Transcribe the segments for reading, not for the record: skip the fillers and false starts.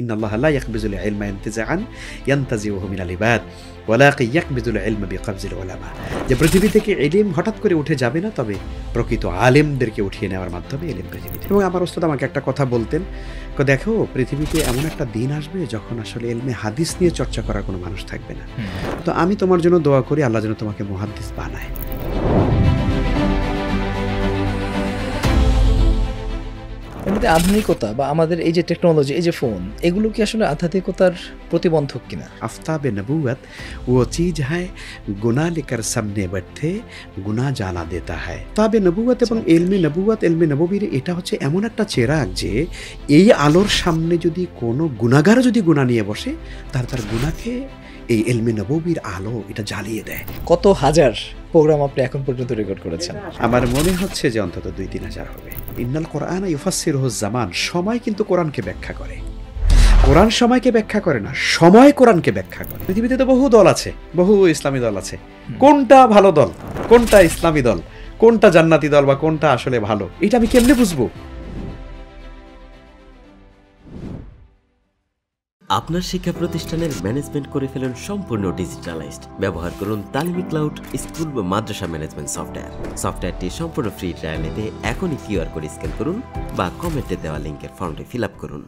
ইন্নাল্লাহা লা ইয়াকবিজুল ইলমা ইনতিজাআন ইয়ানতাজিউহু মিনাল ইবাদ ওয়ালাকিন ইয়াকবিজুল ইলমা বিকবজিল উলামা। যে পৃথিবী থেকে ইলম হঠাৎ করে উঠে যাবে না, তবে প্রকৃত আলেমদেরকে উঠিয়ে নেওয়ার মাধ্যমে ইলম পৃথিবীতে। এবং আমার ওস্তাদ আমাকে একটা কথা বলতেন, দেখো পৃথিবীতে এমন একটা দিন আসবে যখন আসলে ইলমে হাদিস নিয়ে চর্চা করার কোনো মানুষ থাকবে না। তো আমি তোমার জন্য দোয়া করি আল্লাহ যেন তোমাকে মুহাদ্দিস বানায়। এমনিতে আধুনিকতা বা আমাদের এই যে টেকনোলজি, এই যে ফোন, এগুলো কি আসলে আধ্যাত্মিকতার প্রতিবন্ধক কিনা? আফতাবে নবুয়ত ও চিজ হ্যায় গুনাহ লেকার সামনে बैठे গুনাহ জানা দেতা হ্যায়। তাবে নবুয়ত এবং ইলমে নবুয়ত, ইলমে নববীর এটা হচ্ছে এমন একটা চেরাগ যে এই আলোর সামনে যদি কোনো গুনাহগার যদি গুনাহ নিয়ে বসে, তার গুনাহকে এই ইলমে নববীর আলো এটা জ্বালিয়ে দেয়। কত হাজার প্রোগ্রাম আপনি এখন পর্যন্ত রেকর্ড করেছেন? আমার মনে হচ্ছে যে অন্তত 2-3 হাজার হবে। ইন্নাল কোরআন ইউফাসসিরুহুজ জামান, সময় কিন্তু কোরআনকে ব্যাখ্যা করে। কোরআন সময়কে ব্যাখ্যা করে না, সময় কোরআনকে ব্যাখ্যা করে। পৃথিবীতে তো বহু দল আছে, বহু ইসলামী দল আছে। কোনটা ভালো দল, কোনটা ইসলামী দল, কোনটা জান্নাতি দল বা কোনটা আসলে ভালো, এটা আমি কেমনে বুঝবো? আপনার শিক্ষা প্রতিষ্ঠানের ম্যানেজমেন্ট করে ফেলুন সম্পূর্ণ ডিজিটালাইজড। ব্যবহার করুন তালিমি ক্লাউড স্কুল বা মাদ্রাসা ম্যানেজমেন্ট সফটওয়্যার। সফটওয়্যারটি সম্পূর্ণ ফ্রি ট্রায়াল নিতে এখনই কিউআর কোড স্ক্যান করুন বা কমেন্টে দেওয়া লিঙ্কের ফর্মটি ফিল আপ করুন।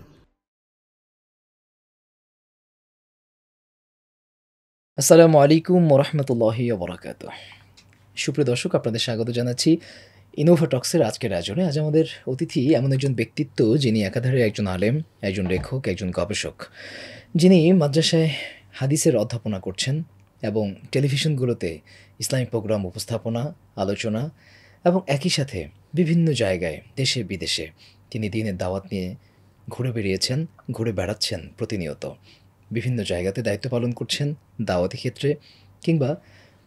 আসসালামু আলাইকুম ওয়া রাহমাতুল্লাহি ওয়া বারাকাতুহু। সুপ্রিয় দর্শক, আপনাদের স্বাগত জানাচ্ছি ইনোভা টক্সের আজকের আয়োজনে। আজ আমাদের অতিথি এমন একজন ব্যক্তিত্ব, যিনি একাধারে একজন আলেম, একজন লেখক, একজন গবেষক, যিনি মাদ্রাসায় হাদিসের অধ্যাপনা করছেন এবং টেলিভিশনগুলোতে ইসলামিক প্রোগ্রাম উপস্থাপনা, আলোচনা এবং একই সাথে বিভিন্ন জায়গায় দেশে বিদেশে তিনি দ্বীনের দাওয়াত নিয়ে ঘুরে বেড়াচ্ছেন প্রতিনিয়ত। বিভিন্ন জায়গাতে দায়িত্ব পালন করছেন দাওয়াতি ক্ষেত্রে, কিংবা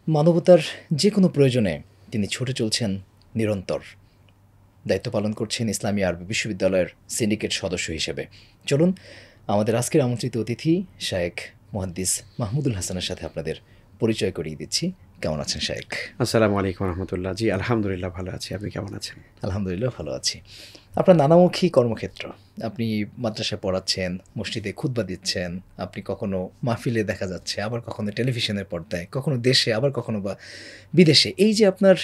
মানবতার যে কোনো প্রয়োজনে তিনি ছুটে চলছেন নিরন্তর। দায়িত্ব পালন করছেন ইসলামী আরবি বিশ্ববিদ্যালয়ের সিন্ডিকেট সদস্য হিসেবে। চলুন আমাদের আজকের আমন্ত্রিত অতিথি শায়েখ মুহাদ্দিস মাহমুদুল হাসানের সাথে আপনাদের পরিচয় করিয়ে দিচ্ছি। কেমন আছেন শায়েখ? আসসালামু আলাইকুম রহমতুল্লাহ। জি আলহামদুলিল্লাহ ভালো আছি, আপনি কেমন আছেন? আলহামদুলিল্লাহ ভালো আছি। আপনার নানামুখী কর্মক্ষেত্র, আপনি মাদ্রাসায় পড়াচ্ছেন, মসজিদে খুতবা দিচ্ছেন, আপনি কখনো মাহফিলে দেখা যাচ্ছে, আবার কখনো টেলিভিশনের পর্দায়, কখনো দেশে, আবার কখনো বা বিদেশে। এই যে আপনার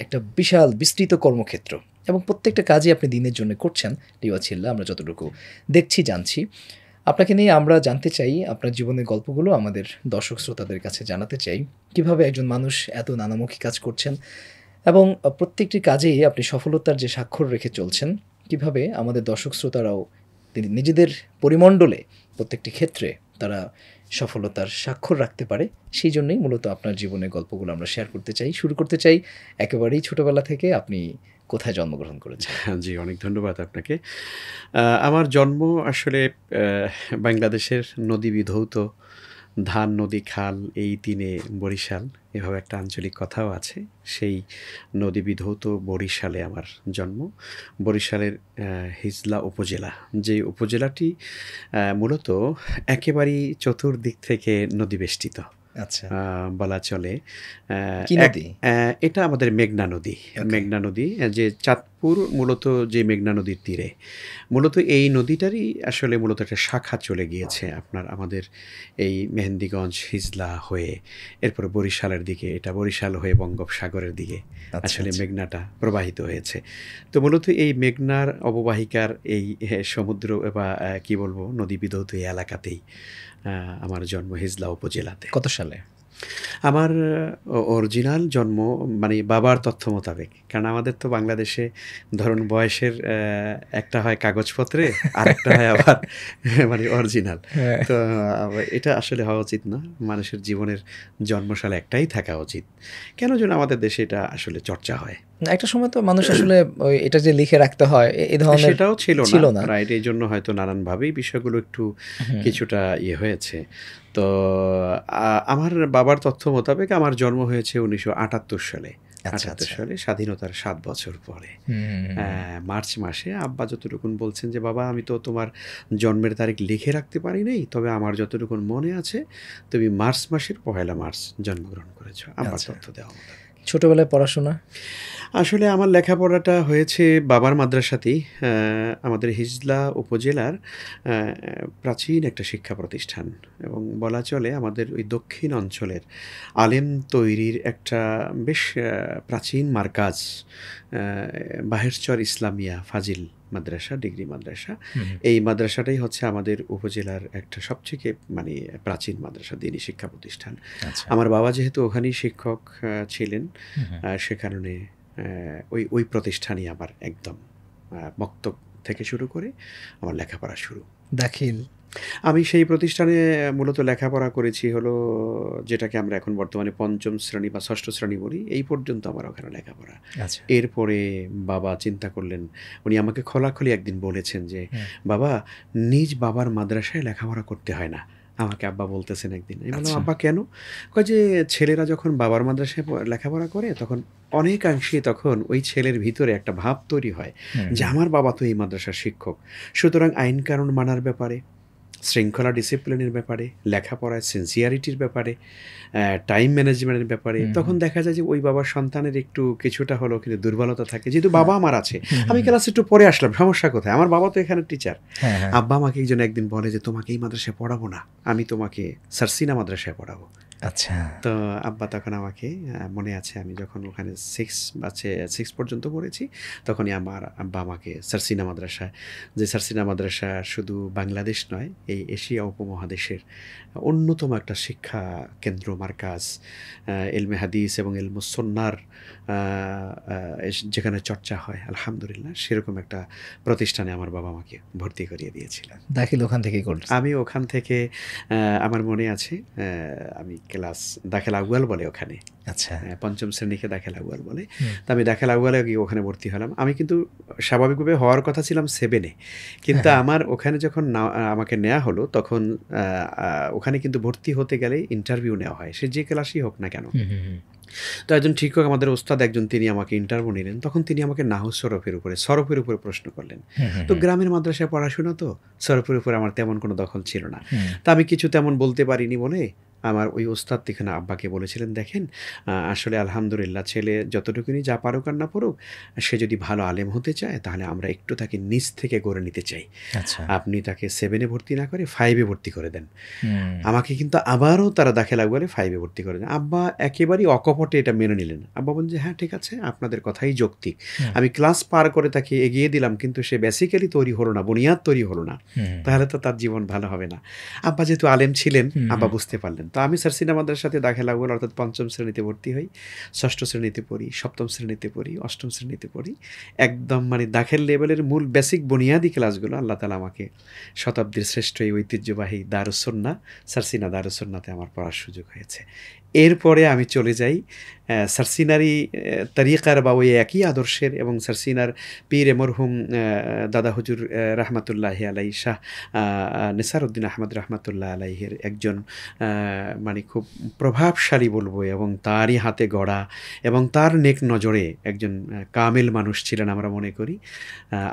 একটা বিশাল বিস্তৃত কর্মক্ষেত্র এবং প্রত্যেকটা কাজই আপনি দিনের জন্য করছেন লিওয়াছিল্লা, আমরা যতটুকু দেখছি জানছি। আপনাকে নিয়ে আমরা জানতে চাই, আপনার জীবনের গল্পগুলো আমাদের দর্শক শ্রোতাদের কাছে জানাতে চাই, কিভাবে একজন মানুষ এত নানামুখী কাজ করছেন এবং প্রত্যেকটি কাজেই আপনি সফলতার যে স্বাক্ষর রেখে চলছেন, কিভাবে আমাদের দর্শক শ্রোতারাও নিজেদের পরিমণ্ডলে প্রত্যেকটি ক্ষেত্রে তারা সফলতার স্বাক্ষর রাখতে পারে, সেই জন্যই মূলত আপনার জীবনের গল্পগুলো আমরা শেয়ার করতে চাই। শুরু করতে চাই একেবারেই ছোটোবেলা থেকে। আপনি কোথায় জন্মগ্রহণ করেছেন? জি, অনেক ধন্যবাদ আপনাকে। আমার জন্ম আসলে বাংলাদেশের নদী বিধৌত ধান, নদী, খাল, এই তিনে বরিশাল, এভাবে একটা আঞ্চলিক কথাও আছে। সেই নদী বিধৌত বরিশালে আমার জন্ম। বরিশালের হিজলা উপজেলা, যে উপজেলাটি মূলত একেবারেই চতুর্দিক থেকে নদী বেষ্টিত আচ্ছা, বলা চলে। কি নদী? এটা আমাদের মেঘনা নদী। মেঘনা নদী, যে চাঁদপুর মূলত যে মেঘনা নদীর তীরে, মূলত এই নদীটারই আসলে মূলত একটা শাখা চলে গিয়েছে আপনার আমাদের এই মেহেন্দিগঞ্জ হিজলা হয়ে, এরপরে বরিশালের দিকে, এটা বরিশাল হয়ে বঙ্গোপসাগরের দিকে আসলে মেঘনাটা প্রবাহিত হয়েছে। তো মূলত এই মেঘনার অববাহিকার এই সমুদ্র বা কি বলবো নদী বিধৌত এই এলাকাতেই আমার জন্ম, হিজলা উপজেলাতে। কত সালে? আমার অরিজিনাল জন্ম মানে বাবার তথ্য মোতাবেক, কারণ আমাদের তো বাংলাদেশে ধরুন বয়সের একটা হয় কাগজপত্রে আর একটা হয় আবার মানে অরিজিনাল। তো এটা আসলে হওয়া উচিত না, মানুষের জীবনের জন্মসাল একটাই থাকা উচিত। কেন যেন আমাদের দেশে এটা আসলে চর্চা হয়। একটা সময় তো মানুষ আসলে এটা যে লিখে রাখতে হয় এই ধরনের সেটাও ছিল না, রাইট? এই জন্য হয়তো নানানভাবেই বিষয়গুলো একটু কিছুটা হয়েছে। তো আমার বাবার তথ্য মোতাবেক আমার জন্ম হয়েছে 1978 সালে। 78 সালে, স্বাধীনতার 7 বছর পরে মার্চ মাসে। আব্বা যতটুকুন বলছেন যে বাবা আমি তো তোমার জন্মের তারিখ লিখে রাখতে পারি নাই, তবে আমার যতটুকুন মনে আছে তুমি মার্চ মাসের 1 মার্চ জন্মগ্রহণ করেছো, আমার তথ্য দেওয়া মতো। ছোটবেলায় পড়াশোনা? আসলে আমার লেখাপড়াটা হয়েছে বাবার মাদ্রাসাতেই। আমাদের হিজলা উপজেলার প্রাচীন একটা শিক্ষা প্রতিষ্ঠান এবং বলা চলে আমাদের ওই দক্ষিণ অঞ্চলের আলেম তৈরির একটা বেশ প্রাচীন মারকাজ, বাহেরচর ইসলামিয়া ফাজিল মাদ্রাসা, ডিগ্রি মাদ্রাসা। হুম, এই মাদ্রাসাটাই হচ্ছে আমাদের উপজেলার একটা সবথেকে মানে প্রাচীন মাদ্রাসা, দিনী শিক্ষা প্রতিষ্ঠান। আচ্ছা। আমার বাবা যেহেতু ওখানেই শিক্ষক ছিলেন, হুম, হুম। সে কারণে ওই প্রতিষ্ঠানই আমার একদম মক্তব থেকে শুরু করে আমার লেখাপড়া শুরু। দাখিল? আমি সেই প্রতিষ্ঠানে মূলত লেখাপড়া করেছি হলো যেটাকে আমরা এখন বর্তমানে ৫ম শ্রেণী বা ৬ষ্ঠ শ্রেণী বলি, এই পর্যন্ত আমার ওখানে লেখাপড়া। আচ্ছা। এরপরে বাবা চিন্তা করলেন, উনি আমাকে খোলাখুলি একদিন বলেছেন যে, হুম। "বাবা, নিজ বাবার মাদ্রাসায় লেখাপড়া করতে হয় না।" আমাকে আব্বা বলতেছেন একদিন। আমি বললাম, আচ্ছা। "আব্বা কেন?" কয় যে, "ছেলেরা যখন বাবার মাদ্রাসায় লেখাপড়া করে তখন অনেকাংশেই তখন ওই ছেলের ভিতরে একটা ভাব তৈরি হয় হুম, যে, হুম। আমার বাবা তো এই মাদ্রাসার শিক্ষক। সুতরাং আইন কানুন মানার ব্যাপারে, শৃঙ্খলা ডিসিপ্লিনের ব্যাপারে, লেখাপড়ায় সিনসিয়ারিটির ব্যাপারে, টাইম ম্যানেজমেন্টের ব্যাপারে হুম, তখন হুম। দেখা যায় যে ওই বাবার সন্তানের একটু কিছুটা হলেও কিন্তু দুর্বলতা থাকে। যেহেতু বাবা আমার আছে, হুম, আমি হুম। ক্লাসে একটু পরে আসলাম, সমস্যা কোথায়? আমার বাবা তো এখানে টিচার। হ্যাঁ, হ্যাঁ। আব্বা আমাকে একজন একদিন বলে যে, "তোমাকে এই মাদ্রাসায় পড়াবো না। আমি তোমাকে সারসিনা মাদ্রাসায় পড়াবো।" আচ্ছা। তো আব্বা তখন আমাকে মনে আছে আমি যখন ওখানে 6 পর্যন্ত পড়েছি, তখনই আমার আব্বা আমাকে সারসিনা মাদ্রাসায়, যে সারসিনা মাদ্রাসা শুধু বাংলাদেশ নয়, এই এশিয়া উপমহাদেশের অন্যতম একটা শিক্ষা কেন্দ্র, মারকাজ, ইলমে হাদিস এবং ইলমুস সুন্নাহর আ আ যেখানে চর্চা হয় আলহামদুলিল্লাহ, সেরকম একটা প্রতিষ্ঠানে আমার বাবা আমাকে ভর্তি করিয়ে দিয়েছিলেন। দাখিল ওখান থেকেই করছেন? আমি ওখান থেকে আমার মনে আছে আমি ক্লাস দাখিল আউয়াল বলে ওখানে। আচ্ছা। ৫ম শ্রেণীকে দাখিল আউয়াল বলে। হুম। তো আমি দাখিল আউয়ালে গিয়ে ওখানে ভর্তি হলাম। আমি কিন্তু স্বাভাবিকভাবে হওয়ার কথা ছিলাম 7 এ। কিন্তু হ্যাঁ, হ্যাঁ। আমার ওখানে যখন আমাকে নেয়া হলো তখন আ আ ওখানে কিন্তু ভর্তি হতে গেলে ইন্টারভিউ নেওয়া হয়। সে যে ক্লাসই হোক না কেন। হুম, হুম, হুম। তো একজন শিক্ষক আমাদের ওস্তাদ একজন তিনি আমাকে ইন্টারভিউ নিলেন। তখন তিনি আমাকে নাহু সরফের উপরে প্রশ্ন করলেন। হুম, হুম, তো হুম। গ্রামের মাদ্রাসায় পড়াশোনা তো সরফের উপরে আমার তেমন কোনো দখল ছিল না। হুম। তা আমি কিছু তেমন বলতে পারিনি বলে আমার ওই ওস্তাদ এখানে আব্বাকে বলেছিলেন, "দেখেন, আসলে আলহামদুলিল্লাহ ছেলে যতটুকুনি যা পারুক আর না পারুক, সে যদি ভালো আলেম হতে চায় তাহলে আমরা একটু তাকে নিচ থেকে গড়ে নিতে চাই। আচ্ছা। আপনি তাকে 7 এ ভর্তি না করে 5 এ ভর্তি করে দেন।" হুম। আমাকে কিন্তু আবারও তারা দাখিল আউয়ালে 5 এ ভর্তি করে দেন। আব্বা একেবারেই অকপটে এটা মেনে নিলেন। আব্বা বললেন যে, "হ্যাঁ, ঠিক আছে, আপনাদের কথাই যৌক্তিক।" হুম। আমি ক্লাস পার করে তাকে এগিয়ে দিলাম, কিন্তু সে বেসিক্যালি তৈরি হলো না, বুনিয়াদ তৈরি হলো না। হুম। তাহলে তো তার জীবন ভালো হবে না। আব্বা যেহেতু আলেম ছিলেন, হুম, আব্বা হুম। বুঝতে পারলেন। তো আমি সারসিনা মাদ্রাসাতে দাখিল আউয়াল অর্থাৎ ৫ম শ্রেণীতে ভর্তি হই। ৬ষ্ঠ শ্রেণীতে পড়ি, ৭ম শ্রেণীতে পড়ি, ৮ম শ্রেণীতে পড়ি। একদম মানে দাখিল লেভেলের মূল বেসিক বুনিয়াদি ক্লাসগুলো আল্লাহ তাআলা আমাকে শতাব্দীর শ্রেষ্ঠ এই ঐতিহ্যবাহী দারুস সুন্নাহ, সারসিনা দারুস সুন্নাহতে আমার পড়ার সুযোগ হয়েছে। এরপরে আমি চলে যাই সারসিনারই তরিকার বা ওই একই আদর্শের এবং সারসিনার পীর মরহুম দাদা হুজুর রাহমাতুল্লাহি আলাইহি শাহ নেসারউদ্দিন আহমদ রাহমাতুল্লাহ আলাইহির একজন মানে খুব প্রভাবশালী বলবো এবং তারই হাতে গড়া এবং তার নেক নজরে একজন কামেল মানুষ ছিলেন আমরা মনে করি,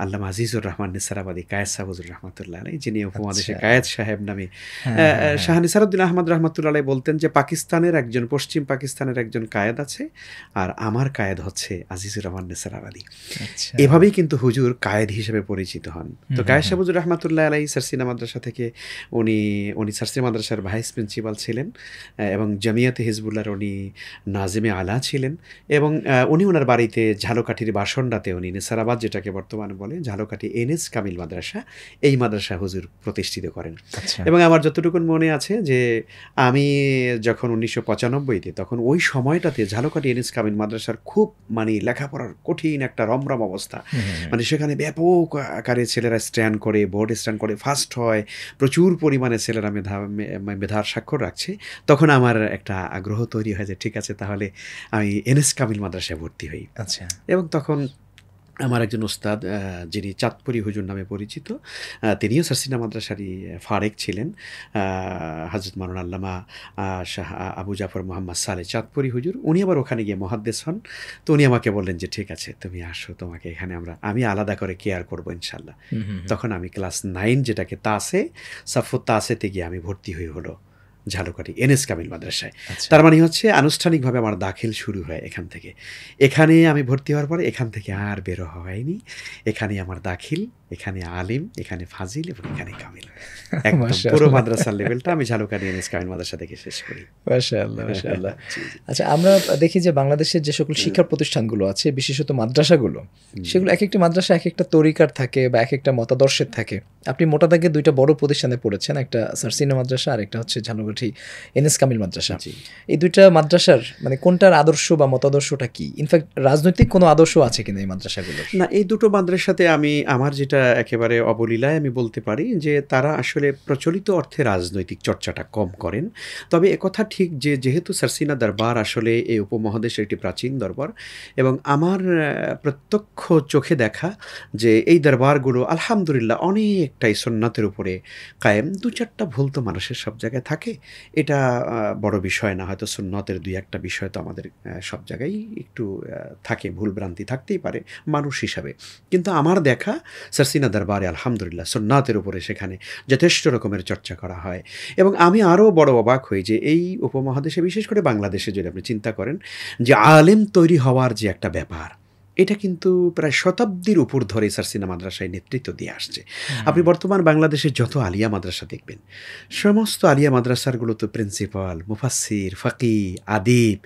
আল্লামা আজিজুর রহমান নেসারাবাদী কায়েদ সাহেব হুজুর রহমাতুল্লাহ আলাইহি, যিনি উপমহাদেশে আচ্ছা। কায়েদ সাহেব নামে হ্যাঁ, হ্যাঁ, শাহ হ্যাঁ। নিসারউদ্দিন আহমদ রহমাতুল্লাহ আলাইহি বলতেন যে পশ্চিম পাকিস্তানের একজন কায়েদ আছে আর আমার কায়েদ হচ্ছে আজিজুর রহমান নেসারাবাদী। আচ্ছা। এভাবেই কিন্তু হুজুর কায়েদ হিসেবে পরিচিত হন। তো হুম, কায়েদ হুম, সাহেব হুজুর রহমাতুল্লাহ আলাইহি সারসিনা মাদ্রাসা থেকে উনি সারসিনা মাদ্রাসার ভাইস প্রিন্সিপাল ছিলেন এবং জামিয়াতে হিজবুল্লাহর উনি নাজিমে আলা ছিলেন এবং উনি ওনার বাড়িতে ঝালকাঠির বাসন্ডাতে উনি নেসারাবাদ যেটাকে বর্তমানে বলে ঝালকাঠি এনএস কামিল মাদ্রাসা, এই মাদ্রাসা হুজুর প্রতিষ্ঠিত করেন। আচ্ছা। এবং আমার যতটুকু মনে আছে যে আমি যখন ১৯৯৫-তে তখন ওই সময়টাতে ঝালকাঠি এনএস কামিল মাদ্রাসার খুব মানে লেখাপড়ার কঠিন একটা রমরম অবস্থা। হুম, হুম, হুম। মানে সেখানে ব্যাপক আকারে ছেলেরা স্ট্যান্ড করে, বোর্ড স্ট্যান্ড করে, ফার্স্ট হয়। প্রচুর পরিমাণে ছেলেরা মেধার স্বাক্ষর রাখছে। তখন আমার একটা আগ্রহ তৈরি হয় যে ঠিক আছে, তাহলে আমি এনএস কামিল মাদ্রাসায় ভর্তি হই। আচ্ছা। এবং তখন আমার একজন ওস্তাদ যিনি চাঁদপুরি হুজুর নামে পরিচিত, তিনিও সারসিনা মাদ্রাসারই ফারেক ছিলেন। হযরত মাওলানা আল্লামা শাহ আবু জাফর মোহাম্মদ সালেহ চাঁদপুরি হুজুর। উনি আবার ওখানে গিয়ে মুহাদ্দিস হন। তো উনি আমাকে বললেন যে, "ঠিক আছে, তুমি আসো। তোমাকে এখানে আমি আলাদা করে কেয়ার করব ইনশাআল্লাহ।" হুম, হুম, হুম। তখন আমি ক্লাস 9 যেটাকে তাসে, সাফুত তাসেতে গিয়ে আমি ভর্তি হলো ঝালকাঠি এনএস কামিল মাদ্রাসায়। আচ্ছা। তার মানে হচ্ছে আনুষ্ঠানিকভাবে আমার দাখিল শুরু হয় এখান থেকে। এখানে আমি ভর্তি হওয়ার পরে এখান থেকে আর বেরো হয়নি। এখানে আমার দাখিল, এখানে আলিম, এখানে ফাজিল এবং এখানে কামিল। একদম মাশাআল্লাহ। পুরো মাদ্রাসার লেভেলটা আমি ঝালকাঠি এনএস কামিল মাদ্রাসা থেকে শেষ করি। মাশাআল্লাহ, মাশাআল্লাহ। জি, জি। আচ্ছা, আমরা দেখি যে বাংলাদেশের যে সকল শিক্ষা প্রতিষ্ঠানগুলো আছে, বিশেষত মাদ্রাসাগুলো, সেগুলো একেকটা মাদ্রাসা একেকটা তরিকার থাকে বা একেকটা মতাদর্শের থাকে। আপনি মোটা দাগে ২টা বড় প্রতিষ্ঠানে পড়েছেন, একটা সারসিনা মাদ্রাসা আর একটা হচ্ছে ঝালকাঠি এনএস কামিল মাদ্রাসা। জি। এই ২টা মাদ্রাসার মানে কোনটার আদর্শ বা মতাদর্শটা কি? ইনফ্যাক্ট রাজনৈতিক কোনো আদর্শ আছে কিনা এই মাদ্রাসাগুলোর? না, এই দুটো মাদ্রাসাতে আমার যেটা একেবারে অবলীলায় আমি বলতে পারি যে তারা আসলে প্রচলিত অর্থে রাজনৈতিক চর্চাটা কম করেন। তবে একথা ঠিক যে যেহেতু সারসিনা দরবার আসলে এই উপমহাদেশের একটি প্রাচীন দরবার এবং আমার প্রত্যক্ষ চোখে দেখা যে এই দরবারগুলো আলহামদুলিল্লাহ অনেকটাই সুন্নাতের উপরে কায়েম। ২-৪টা ভুল তো মানুষের সব জায়গায় থাকে, এটা বড় বিষয় না। হয়তো সুন্নতের ২-১টা বিষয় তো আমাদের সব জায়গায় একটু থাকে, ভুল ভ্রান্তি থাকতেই পারে মানুষ হিসাবে। কিন্তু আমার দেখা সারসিনা দরবারে আলহামদুলিল্লাহ সুন্নাতের উপরে সেখানে যথেষ্ট রকমের চর্চা করা হয়। এবং আমি আরও বড় অবাক হই যে এই উপমহাদেশে, বিশেষ করে বাংলাদেশে যদি আপনি চিন্তা করেন যে আলেম তৈরি হওয়ার যে একটা ব্যাপার, এটা কিন্তু প্রায় শতাব্দীর উপর ধরে সারসিনা মাদ্রাসায় নেতৃত্ব দিয়ে আসছে। আপনি বর্তমান বাংলাদেশের যত আলিয়া মাদ্রাসা দেখবেন, সমস্ত আলিয়া মাদ্রাসারগুলো তো প্রিন্সিপাল, মুফাসসির, ফাকি, আদিব,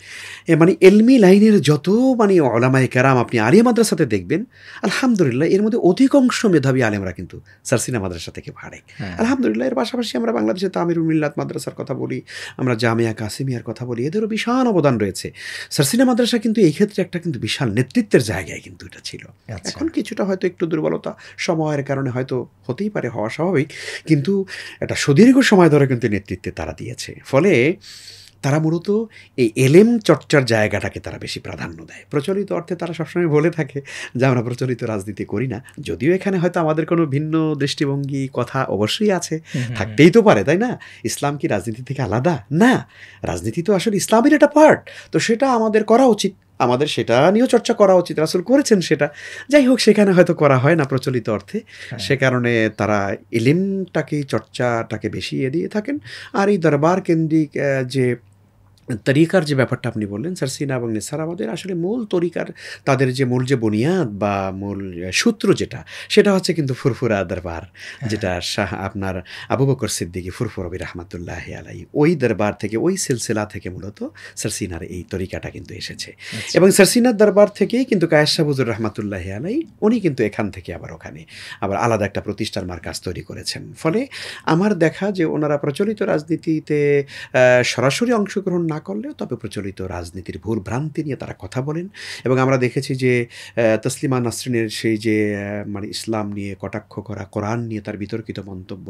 মানে এলমি লাইনের যত মানে ওলামায়ে কেরাম আপনি আলিয়া মাদ্রাসাতে দেখবেন, আলহামদুলিল্লাহ এর মধ্যে অধিকাংশ মেধাবী আলেমরা কিন্তু সারসিনা মাদ্রাসা থেকে ভাড়ে। আলহামদুলিল্লাহ। এর পাশাপাশি আমরা বাংলাদেশে তামিরুল মিল্লাত মাদ্রাসার কথা বলি, আমরা জামিয়া কাসিমিয়ার কথা বলি, এদেরও বিশাল অবদান রয়েছে। সারসিনা মাদ্রাসা কিন্তু এই ক্ষেত্রে একটা কিন্তু বিশাল নেতৃত্বের জায়গায় কিন্তু এটা ছিল। আচ্ছা। এখন কিছুটা হয়তো একটু দুর্বলতা সময়ের কারণে হয়তো হতেই পারে, হওয়া স্বাভাবিক, কিন্তু একটা সুদীর্ঘ সময় ধরে কিন্তু নেতৃত্বে তারা দিয়েছে। ফলে তারা মূলত এই এলেম চর্চার জায়গাটাকে তারা বেশি প্রাধান্য দেয়। প্রচলিত অর্থে তারা সবসময় বলে থাকে যে আমরা প্রচলিত রাজনীতি করি না, যদিও এখানে হয়তো আমাদের কোনো ভিন্ন দৃষ্টিভঙ্গি কথা অবশ্যই আছে, থাকতেই তো পারে, তাই না? ইসলাম কি রাজনীতি থেকে আলাদা? না, রাজনীতি তো আসলে ইসলামের একটা পার্ট, তো সেটা আমাদের করা উচিত, আমাদের সেটা নিয়েও চর্চা করা উচিত, রাসূল করেছেন সেটা। যাই হোক, সেখানে হয়তো করা হয় না প্রচলিত অর্থে, সে কারণে তারা ইলমটাকে, চর্চাটাকে বেশি দিয়ে থাকেন। আর এই দরবার কেন্দ্রিক যে তরিকার যে ব্যাপারটা আপনি বললেন, সারসিনা এবং নেসারাবাদের আসলে মূল তরিকার, তাদের যে মূল যে বুনিয়াদ বা মূল সূত্র যেটা, সেটা হচ্ছে কিন্তু ফুরফুরা দরবার, যেটা শাহ আপনার আবু বকর সিদ্দিকী ফুরফুরবি রহমাতুল্লাহি আলাইহি, ওই দরবার থেকে, ওই সিলসিলা থেকে মূলত সারসিনার এই তরিকাটা কিন্তু এসেছে। এবং সারসিনার দরবার থেকেই কিন্তু কায়েস শাহ হুজুর রহমাতুল্লাহি আলাইহি, উনি কিন্তু এখান থেকে আবার ওখানে আবার আলাদা একটা প্রতিষ্ঠার মার্কাজ তৈরি করেছেন। ফলে আমার দেখা যে ওনারা প্রচলিত রাজনীতিতে সরাসরি অংশগ্রহণ না করলেও তবে প্রচলিত রাজনীতির ভুল ভ্রান্তি নিয়ে তারা কথা বলেন। এবং আমরা দেখেছি যে তসলিমা নাসরিনের সেই যে মানে ইসলাম নিয়ে কটাক্ষ করা, কোরআন নিয়ে তার বিতর্কিত মন্তব্য,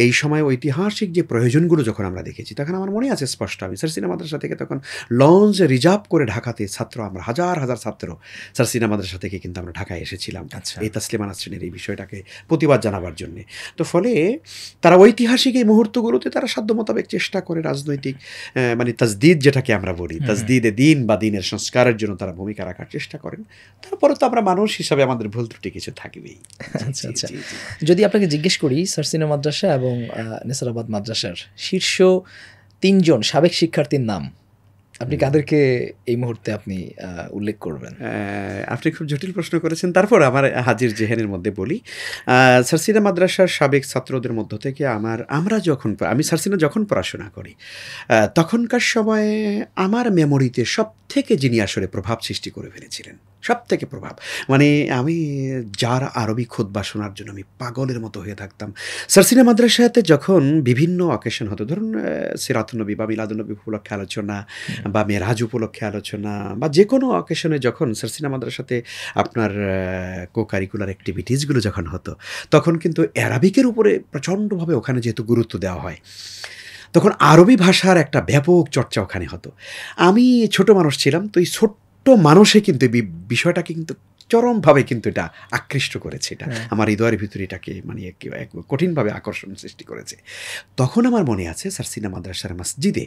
এই সময় ঐতিহাসিক যে প্রয়োজনগুলো যখন আমরা দেখেছি, তখন আমার মনে আছে স্পষ্ট, আমি সারসিনা মাদ্রাসা থেকে তখন লঞ্চ রিজার্ভ করে ঢাকাতে ছাত্র, আমরা হাজার হাজার ছাত্র সারসিনা মাদ্রাসা থেকে কিন্তু আমরা ঢাকায় এসেছিলাম এই তসলিমা নাসরিনের এই বিষয়টাকে প্রতিবাদ জানাবার জন্যে। তো ফলে তারা ঐতিহাসিক এই মুহূর্তগুলোতে তারা সাধ্য মোতাবেক চেষ্টা করে রাজনৈতিক মানে তাজদিদ, যেটাকে আমরা বলি তাজদিদে দিন বা দিনের সংস্কারের জন্য তারা ভূমিকা রাখার চেষ্টা করেন। তারপরে তো আমরা মানুষ হিসাবে আমাদের ভুল ত্রুটি কিছু থাকবেই। আচ্ছা, আচ্ছা। যদি আপনাকে জিজ্ঞেস করি সারসিনা মাদ্রাসা এবং নেসারাবাদ মাদ্রাসার শীর্ষ ৩ জন সাবেক শিক্ষার্থীর নাম, আপনি কাদেরকে এই মুহূর্তে আপনি উল্লেখ করবেন? আপনি খুব জটিল প্রশ্ন করেছেন, তারপর আমার হাজির জেহেনের মধ্যে বলি। সারসিনা মাদ্রাসার সাবেক ছাত্রদের মধ্য থেকে আমি সারসিনা যখন পড়াশোনা করি, তখনকার সময়ে আমার মেমোরিতে সবথেকে যিনি আসলে প্রভাব সৃষ্টি করে ফেলেছিলেন, সবথেকে প্রভাব, মানে আমি যার আরবি খুতবা শোনার জন্য আমি পাগলের মতো হয়ে থাকতাম। সারসিনা মাদ্রাসাতে যখন বিভিন্ন অকেশন হতো, ধরুন সিরাতুন নবী বা মিলাদুন নবী উপলক্ষে আলোচনা বা মেরাজ উপলক্ষে আলোচনা বা যে কোনো অকেশনে যখন সারসিনা মাদ্রাসাতে আপনার কো কারিকুলার অ্যাক্টিভিটিসগুলো যখন হতো, তখন কিন্তু অ্যারাবিকের উপরে প্রচণ্ডভাবে ওখানে যেহেতু গুরুত্ব দেওয়া হয়, তখন আরবি ভাষার একটা ব্যাপক চর্চা ওখানে হতো। আমি ছোট মানুষ ছিলাম, তো এই ছোট্ট মানুষে কিন্তু বিষয়টাকে কিন্তু চরমভাবে কিন্তু এটা আকৃষ্ট করেছে, এটা আমার হৃদয়ের ভিতরে এটাকে মানে কঠিনভাবে আকর্ষণ সৃষ্টি করেছে। তখন আমার মনে আছে সারসিনা মাদ্রাসার মসজিদে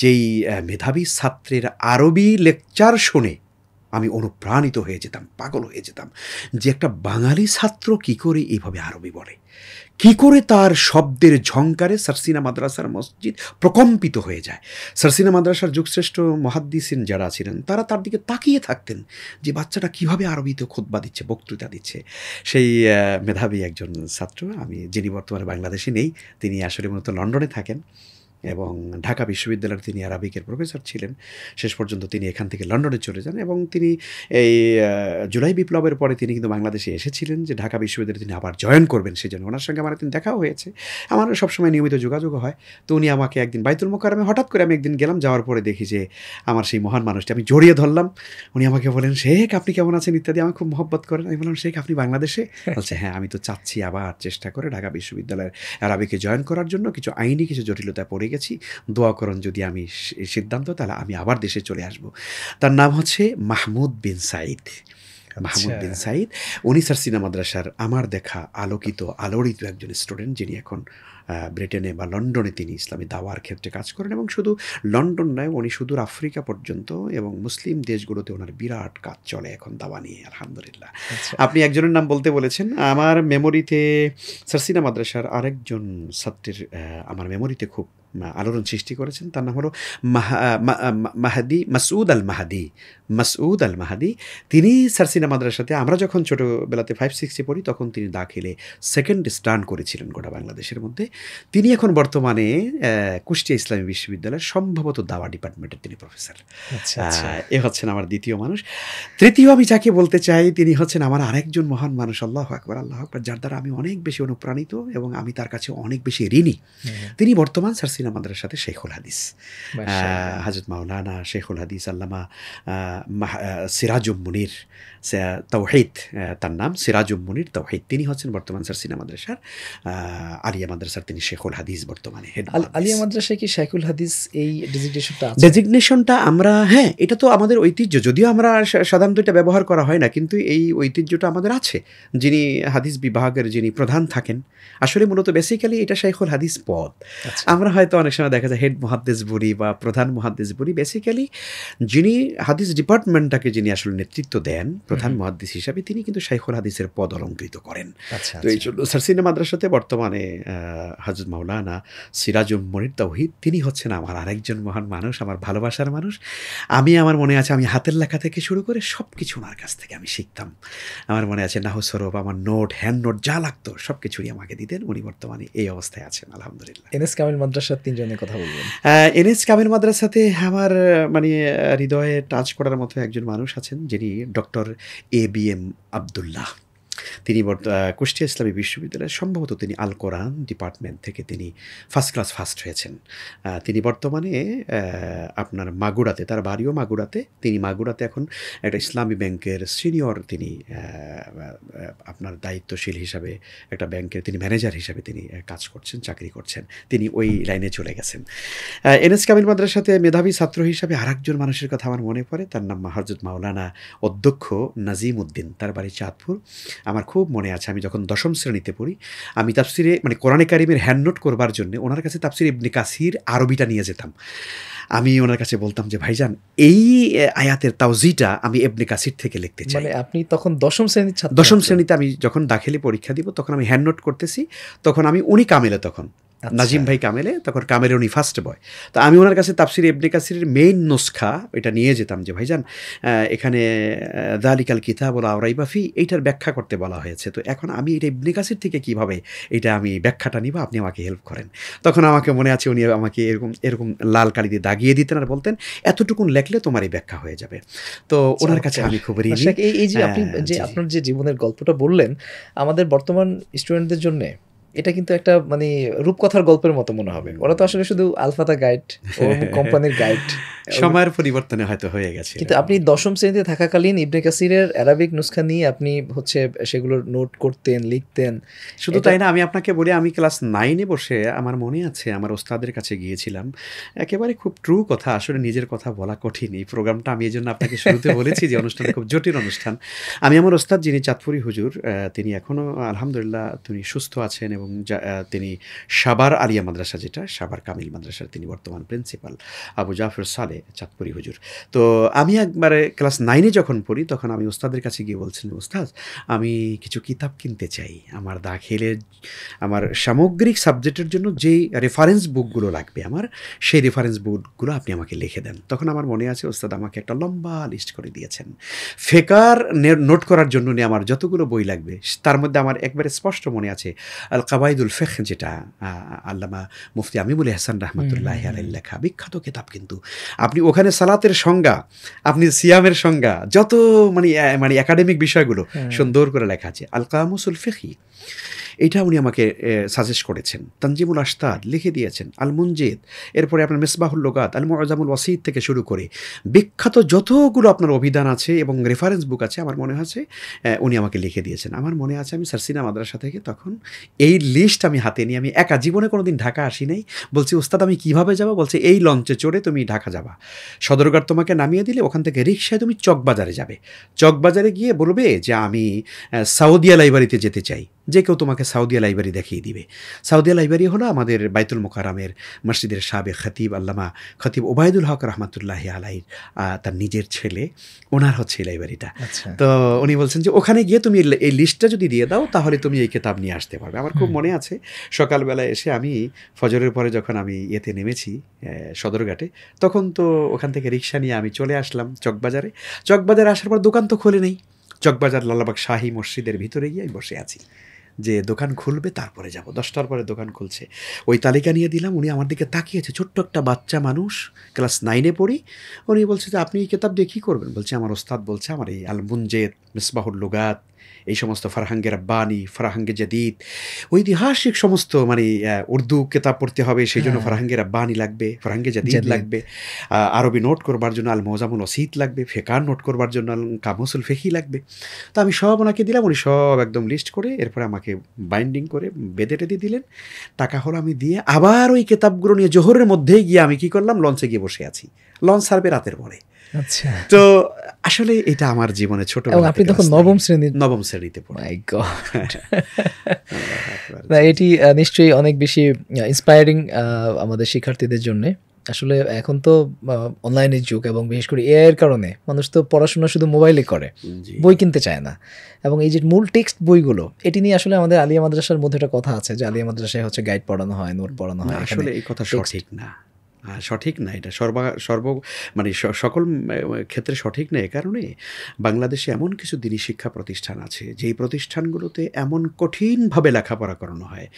যেই মেধাবী ছাত্রের আরবি লেকচার শুনে আমি অনুপ্রাণিত হয়ে যেতাম, পাগল হয়ে যেতাম যে একটা বাঙালি ছাত্র কী করে এইভাবে আরবি বলে, কী করে তার শব্দের ঝংকারে সারসিনা মাদ্রাসার মসজিদ প্রকম্পিত হয়ে যায়। সারসিনা মাদ্রাসার যুগশ্রেষ্ঠ মুহাদ্দিসিন যারা ছিলেন তারা তার দিকে তাকিয়ে থাকতেন যে বাচ্চাটা কীভাবে আরবিতে খুতবা দিচ্ছে, বক্তৃতা দিচ্ছে। সেই মেধাবী একজন ছাত্র, যিনি বর্তমানে বাংলাদেশে নেই, তিনি আসলে মূলত লন্ডনে থাকেন এবং ঢাকা বিশ্ববিদ্যালয়ের তিনি আরবিকের প্রফেসর ছিলেন। শেষ পর্যন্ত তিনি এখান থেকে লন্ডনে চলে যান এবং তিনি এই জুলাই বিপ্লবের পরে তিনি কিন্তু বাংলাদেশে এসেছিলেন যে ঢাকা বিশ্ববিদ্যালয়ে তিনি আবার জয়েন করবেন। সেজন্য ওনার সঙ্গে আমার একদিন দেখাও হয়েছে, আমার সবসময় নিয়মিত যোগাযোগ হয়। তো উনি আমাকে একদিন বাইতুল মোকাররমে হঠাৎ করে আমি একদিন গেলাম, যাওয়ার পরে দেখি যে আমার সেই মহান মানুষটি, আমি জড়িয়ে ধরলাম। উনি আমাকে বলেন, শেখ আপনি কেমন আছেন ইত্যাদি, আমাকে খুব মহব্বত করেন। আমি বললাম, শেখ আপনি বাংলাদেশে? বলছে, হ্যাঁ, আমি তো চাচ্ছি আবার চেষ্টা করে ঢাকা বিশ্ববিদ্যালয়ের আরবিকে জয়েন করার জন্য। কিছু আইনি কিছু জটিলতা পড়ে গেছি, দোয়া করুন যদি আমি সিদ্ধান্ত, তাহলে আমি আবার দেশে চলে আসব। তার নাম হচ্ছে মাহমুদ বিন সাইদ। মাহমুদ বিন সাইদ, উনি সারসিনা মাদ্রাসার আমার দেখা আলোড়িত একজন স্টুডেন্ট, যিনি এখন ব্রিটেনে বা লন্ডনে তিনি ইসলামী দাওয়ার ক্ষেত্রে কাজ করেন এবং শুধু লন্ডন নয়, উনি সুদূর আফ্রিকা পর্যন্ত এবং মুসলিম দেশগুলোতে ওনার বিরাট কাজ চলে এখন দাওয়া নিয়ে, আলহামদুলিল্লাহ। আপনি একজনের নাম বলতে বলেছেন, আমার মেমোরিতে সারসিনা মাদ্রাসার আরেকজন ছাত্রের আমার মেমোরিতে খুব আলোড়ন সৃষ্টি করেছেন। তার নাম হলো মাসউদ আল মাহাদি। তিনি সারসিনা মাদ্রাসাতে, আমরা যখন ছোটোবেলাতে 5-6 পড়ি তখন তিনি দাখিলে সেকেন্ড স্টার্ন করেছিলেন গোটা বাংলাদেশের মধ্যে। তিনি এখন বর্তমানে কুষ্টিয়া ইসলামী বিশ্ববিদ্যালয়ের সম্ভবত দাওয়া ডিপার্টমেন্টের তিনি প্রফেসর। এ হচ্ছেন আমার দ্বিতীয় মানুষ। তৃতীয় আমি যাকে বলতে চাই, তিনি হচ্ছেন আমার আরেকজন মহান মানুষ, আল্লাহু আকবার, যার দ্বারা আমি অনেক বেশি অনুপ্রাণিত এবং আমি তার কাছে অনেক বেশি ঋণী। তিনি বর্তমান সারসিনা মাদ্রাসাতে শেখুল হাদিস, হযরত মাওলানা শেখুল হাদিস আল্লামা সিরাজুম মুনির তাওহীদ, তার নাম সিরাজুম মুনির তাওহীদ। তিনি হচ্ছেন বর্তমান সারসিনা মাদ্রাসার আলিয়া মাদ্রাসার তিনি শেখুল হাদিস বর্তমানে হেড। আলিয়া মাদ্রাসায় কি শেখুল হাদিস এই ডেজিগনেশনটা আমরা, হ্যাঁ, এটা তো আমাদের ঐতিহ্য, যদিও আমরা সাধারণত এটা ব্যবহার করা হয় না, কিন্তু এই ঐতিহ্যটা আমাদের আছে। যিনি হাদিস বিভাগের যিনি প্রধান থাকেন, আসলে মূলত বেসিক্যালি এটা শেখুল হাদিস পদ। আমরা হয়তো অনেক সময় দেখা যায় হেড মুহাদ্দিস বলি বা প্রধান মুহাদ্দিস বলি, বেসিক্যালি যিনি হাদিস ডিপার্টমেন্টটাকে যিনি আসলে নেতৃত্ব দেন প্রধান মুহাদ্দিস হিসাবে, তিনি কিন্তু শেখুল হাদিসের পদ অলঙ্কৃত করেন। তো এই জন্য সারসিনা মাদ্রাসাতে বর্তমানে হযরত মাওলানা সিরাজুম মুনির তাওহীদ, তিনি হচ্ছেন আমার আরেকজন মহান মানুষ, আমার ভালোবাসার মানুষ। আমার মনে আছে আমি হাতের লেখা থেকে শুরু করে সব কিছু ওনার কাছ থেকে আমি শিখতাম। আমার মনে আছে নাহু সরফ, আমার নোট, হ্যান্ড নোট যা লাগতো সব কিছুই আমাকে দিতেন। উনি বর্তমানে এই অবস্থায় আছেন, আলহামদুলিল্লাহ। এনএস কামিল মাদ্রাসার তিনজনের কথা বলবেন। এনএস কামিল মাদ্রাসাতে আমার হৃদয়ে টাচ করার মতো একজন মানুষ আছেন, যিনি ডক্টর ABM আবদুল্লাহ। তিনি কুষ্টিয়া ইসলামী বিশ্ববিদ্যালয়ে সম্ভবত তিনি আল কোরআন ডিপার্টমেন্ট থেকে তিনি ফার্স্ট হয়েছেন। তিনি বর্তমানে আপনার মাগুরাতে, তার বাড়িও মাগুরাতে, তিনি মাগুরাতে এখন একটা ইসলামী ব্যাংকের সিনিয়র, তিনি আপনার দায়িত্বশীল হিসাবে একটা ব্যাংকের তিনি ম্যানেজার হিসাবে তিনি কাজ করছেন, চাকরি করছেন। তিনি ওই লাইনে চলে গেছেন। এনএস কামিল মাদ্রাসাতে মেধাবী ছাত্র হিসাবে আরেকজন মানুষের কথা আমার মনে পড়ে, তার নাম হযরত মাওলানা অধ্যক্ষ নাজিম উদ্দিন, তার বাড়ি চাঁদপুর। আমার খুব মনে আছে, আমি যখন 10ম শ্রেণীতে পড়ি, আমি তাফসিরে কোরআনে কারিমের হ্যান্ড নোট করবার জন্য ওনার কাছে তাফসির ইবনে কাসির আরবিটা নিয়ে যেতাম। আমি ওনার কাছে বলতাম যে ভাইজান, এই আয়াতের তাওজিটা আমি ইবনে কাসির থেকে লিখতে চাই। আপনি তখন 10ম শ্রেণীর ছাত্র? 10ম শ্রেণীতে আমি যখন দাখিলি পরীক্ষা দিব, তখন আমি হ্যান্ড নোট করতেছি, তখন উনি কামেলে, তখন নাজিম ভাই কামেলে, তখন কামেলে উনি ফার্স্ট বয়। তো আমি ওনার কাছে তাফসির ইবনে কাসিরের মেইন নুসখা এটা নিয়ে যেতাম যে ভাইজান, এখানে যালিকাল কিতাব লা রাইবা ফি, এইটার ব্যাখ্যা করতে বলা হয়েছে, তো এখন আমি এটা ইবনে কাসির থেকে কীভাবে এটা আমি ব্যাখ্যাটা নিব, আপনি আমাকে হেল্প করেন। তখন আমাকে মনে আছে উনি আমাকে এরকম লাল কালি দিয়ে দাগিয়ে দিতেন আর বলতেন, এতটুকুন লেখলে তোমার এই ব্যাখ্যা হয়ে যাবে। তো ওনার কাছে আমি খুব ঋণী। এই যে আপনি যে আপনার যে জীবনের গল্পটা বললেন, আমাদের বর্তমান স্টুডেন্টদের জন্য এটা কিন্তু একটা রূপকথার গল্পের মতো মনে হবে। ওরা তো আসলে শুধু আলফাতা গাইড ও কোম্পানির গাইড, সময়ের পরিবর্তনে হয়তো হয়ে গেছে। কিন্তু আপনি 10ম শ্রেণীতে থাকাকালীন ইবনে কাসিরের আরবিক নুসখা নিয়ে আপনি সেগুলোর নোট করতেন, লিখতেন। শুধু তাই না, আমি আপনাকে বলি, আমি ক্লাস 9-এ বসে আমার মনে আছে আমার ওস্তাদের কাছে গিয়েছিলাম। একেবারে খুব ট্রু কথা, আসলে নিজের কথা বলা কঠিন। এই প্রোগ্রামটা আমি এই জন্য আপনাকে শুরুতে বলেছি যে অনুষ্ঠানটা খুব জটিল অনুষ্ঠান। আমি আমার ওস্তাদ যিনি চাঁদপুরি হুজুর, তিনি এখনও আলহামদুলিল্লাহ তিনি সুস্থ আছেন এবং তিনি সাবার আলিয়া মাদ্রাসা, যেটা সাবার কামিল মাদ্রাসার তিনি বর্তমান প্রিন্সিপাল, আবু জাফর সালে চাঁদপুরি হুজুর। তো আমি একবারে ক্লাস 9-এ যখন পড়ি তখন আমি ওস্তাদের কাছে গিয়ে বলছিলাম, ওস্তাদ আমি কিছু কিতাব কিনতে চাই, আমার দাখিলের আমার সামগ্রিক সাবজেক্টের জন্য যেই রেফারেন্স বুকগুলো লাগবে আমার, সেই রেফারেন্স বুকগুলো আপনি আমাকে লিখে দেন। তখন আমার মনে আছে ওস্তাদ আমাকে একটা লম্বা লিস্ট করে দিয়েছেন, ফেকার নোট করার জন্য নিয়ে আমার যতগুলো বই লাগবে তার মধ্যে আমার একবারে স্পষ্ট মনে আছে আল কাবাইদুল ফিকহ, যেটা আল্লামা মুফতি আমিবুল ইহসান রহমতুল্লাহি আলাইহির লেখা বিখ্যাত কিতাব। কিন্তু আপনি ওখানে সালাতের সংজ্ঞা, আপনি সিয়ামের সংজ্ঞা, যত মানে একাডেমিক বিষয়গুলো সুন্দর করে লেখা আছে। আল কামুসুল ফিকহি, এইটা উনি আমাকে সাজেস্ট করেছেন। তানজিমুল আশতাদ লিখে দিয়েছেন, আল মুনজিদ, এরপরে আপনার মিসবাহুল লুগাত, আল মুআজামুল ওয়াসিদ থেকে শুরু করে বিখ্যাত যতগুলো আপনার অভিধান আছে এবং রেফারেন্স বুক আছে, আমার মনে আছে উনি আমাকে লিখে দিয়েছেন। আমার মনে আছে আমি সারসিনা মাদ্রাসা থেকে তখন এই লিস্ট আমি হাতে নিয়ে, আমি একা জীবনে কোনো দিন ঢাকা আসি নাই, বলছি ওস্তাদ আমি কীভাবে যাবো? বলছে এই লঞ্চে চড়ে তুমি ঢাকা যাবা, সদরঘাট তোমাকে নামিয়ে দিলে ওখান থেকে রিক্সায় তুমি চকবাজারে যাবে, চকবাজারে গিয়ে বলবে যে আমি সাউদিয়া লাইব্রেরিতে যেতে চাই, যে কেউ তোমাকে সাউদিয়া লাইব্রেরি দেখিয়ে দিবে। সাউদিয়া লাইব্রেরি হলো আমাদের বাইতুল মোকাররমের মসজিদের সাবেক খতিব আল্লামা খতিব ওবায়দুল হক রহমতুল্লাহি আলাইহির তার নিজের ছেলে, ওনার হচ্ছে এই লাইব্রেরিটা। তো উনি বলছেন যে ওখানে গিয়ে তুমি এই লিস্টটা যদি দিয়ে দাও তাহলে তুমি এই কিতাব নিয়ে আসতে পারবে। আমার খুব মনে আছে সকালবেলায় এসে আমি ফজরের পরে যখন আমি ইয়েতে নেমেছি সদরঘাটে, তখন তো ওখান থেকে রিক্সা নিয়ে আমি চলে আসলাম চকবাজারে। চকবাজারে আসার পর দোকান তো খোলে নেই, চকবাজার লালাবাগ শাহী মসজিদের ভিতরে গিয়ে আমি বসে আছি যে দোকান খুলবে তারপরে যাব। 10টার পরে দোকান খুলছে, ওই তালিকা নিয়ে দিলাম, উনি আমার দিকে তাকিয়েছে, ছোট্ট একটা বাচ্চা মানুষ, ক্লাস 9-এ পড়ি। উনি বলছে যে আপনি এই কিতাব দিয়ে কী করবেন? বলছে আমার ওস্তাদ বলছে আমার এই আল মুনজিদ, মিসবাহুল লুগাত, এই সমস্ত ফারহাঙ্গে রাব্বানি, ফারহাঙ্গে জাদিদ, ঐতিহাসিক সমস্ত উর্দু কিতাব পড়তে হবে, সেই জন্য ফারহাঙ্গে রাব্বানি লাগবে, ফারহাঙ্গে জাদিদ লাগবে, আরবি নোট করবার জন্য আল মুআজামুল ওয়াসিত লাগবে, ফেকার নোট করবার জন্য আল কামুসুল ফিকহি লাগবে। তো আমি সব ওনাকে দিলাম, উনি সব একদম লিস্ট করে এরপরে আমাকে বাইন্ডিং করে বেঁধে টেঁধে দিলেন। টাকা হলো আমি দিয়ে আবার ওই কিতাবগুলো নিয়ে জোহরের মধ্যেই গিয়ে আমি কী করলাম, লঞ্চে গিয়ে বসে আছি। লঞ্চ ছাড়বে রাতের পরে। আচ্ছা, তো আসলে এটা আমার জীবনে ছোট। আপনি তখন নবম শ্রেণীতে পড়েন। না, এটি নিশ্চয়ই অনেক বেশি ইন্সপায়ারিং আমাদের শিক্ষার্থীদের জন্য। আসলে এখন তো অনলাইনের যুগ এবং বিশেষ করে এআই এর কারণে মানুষ তো পড়াশোনা শুধু মোবাইলে করে, বই কিনতে চায় না। এবং এই যে মূল টেক্সট বইগুলো, এটি নিয়ে আসলে আমাদের আলিয়া মাদ্রাসার মধ্যে একটা কথা আছে যে আলিয়া মাদ্রাসায় হচ্ছে গাইড পড়ানো হয়, নোট পড়ানো হয়। আসলে এই কথা সঠিক না, এটা সকল ক্ষেত্রে সঠিক না। এ কারণে বাংলাদেশে এমন কিছু দিনী শিক্ষা প্রতিষ্ঠান আছে যেই প্রতিষ্ঠানগুলোতে এমন কঠিনভাবে লেখাপড়া করানো হয়,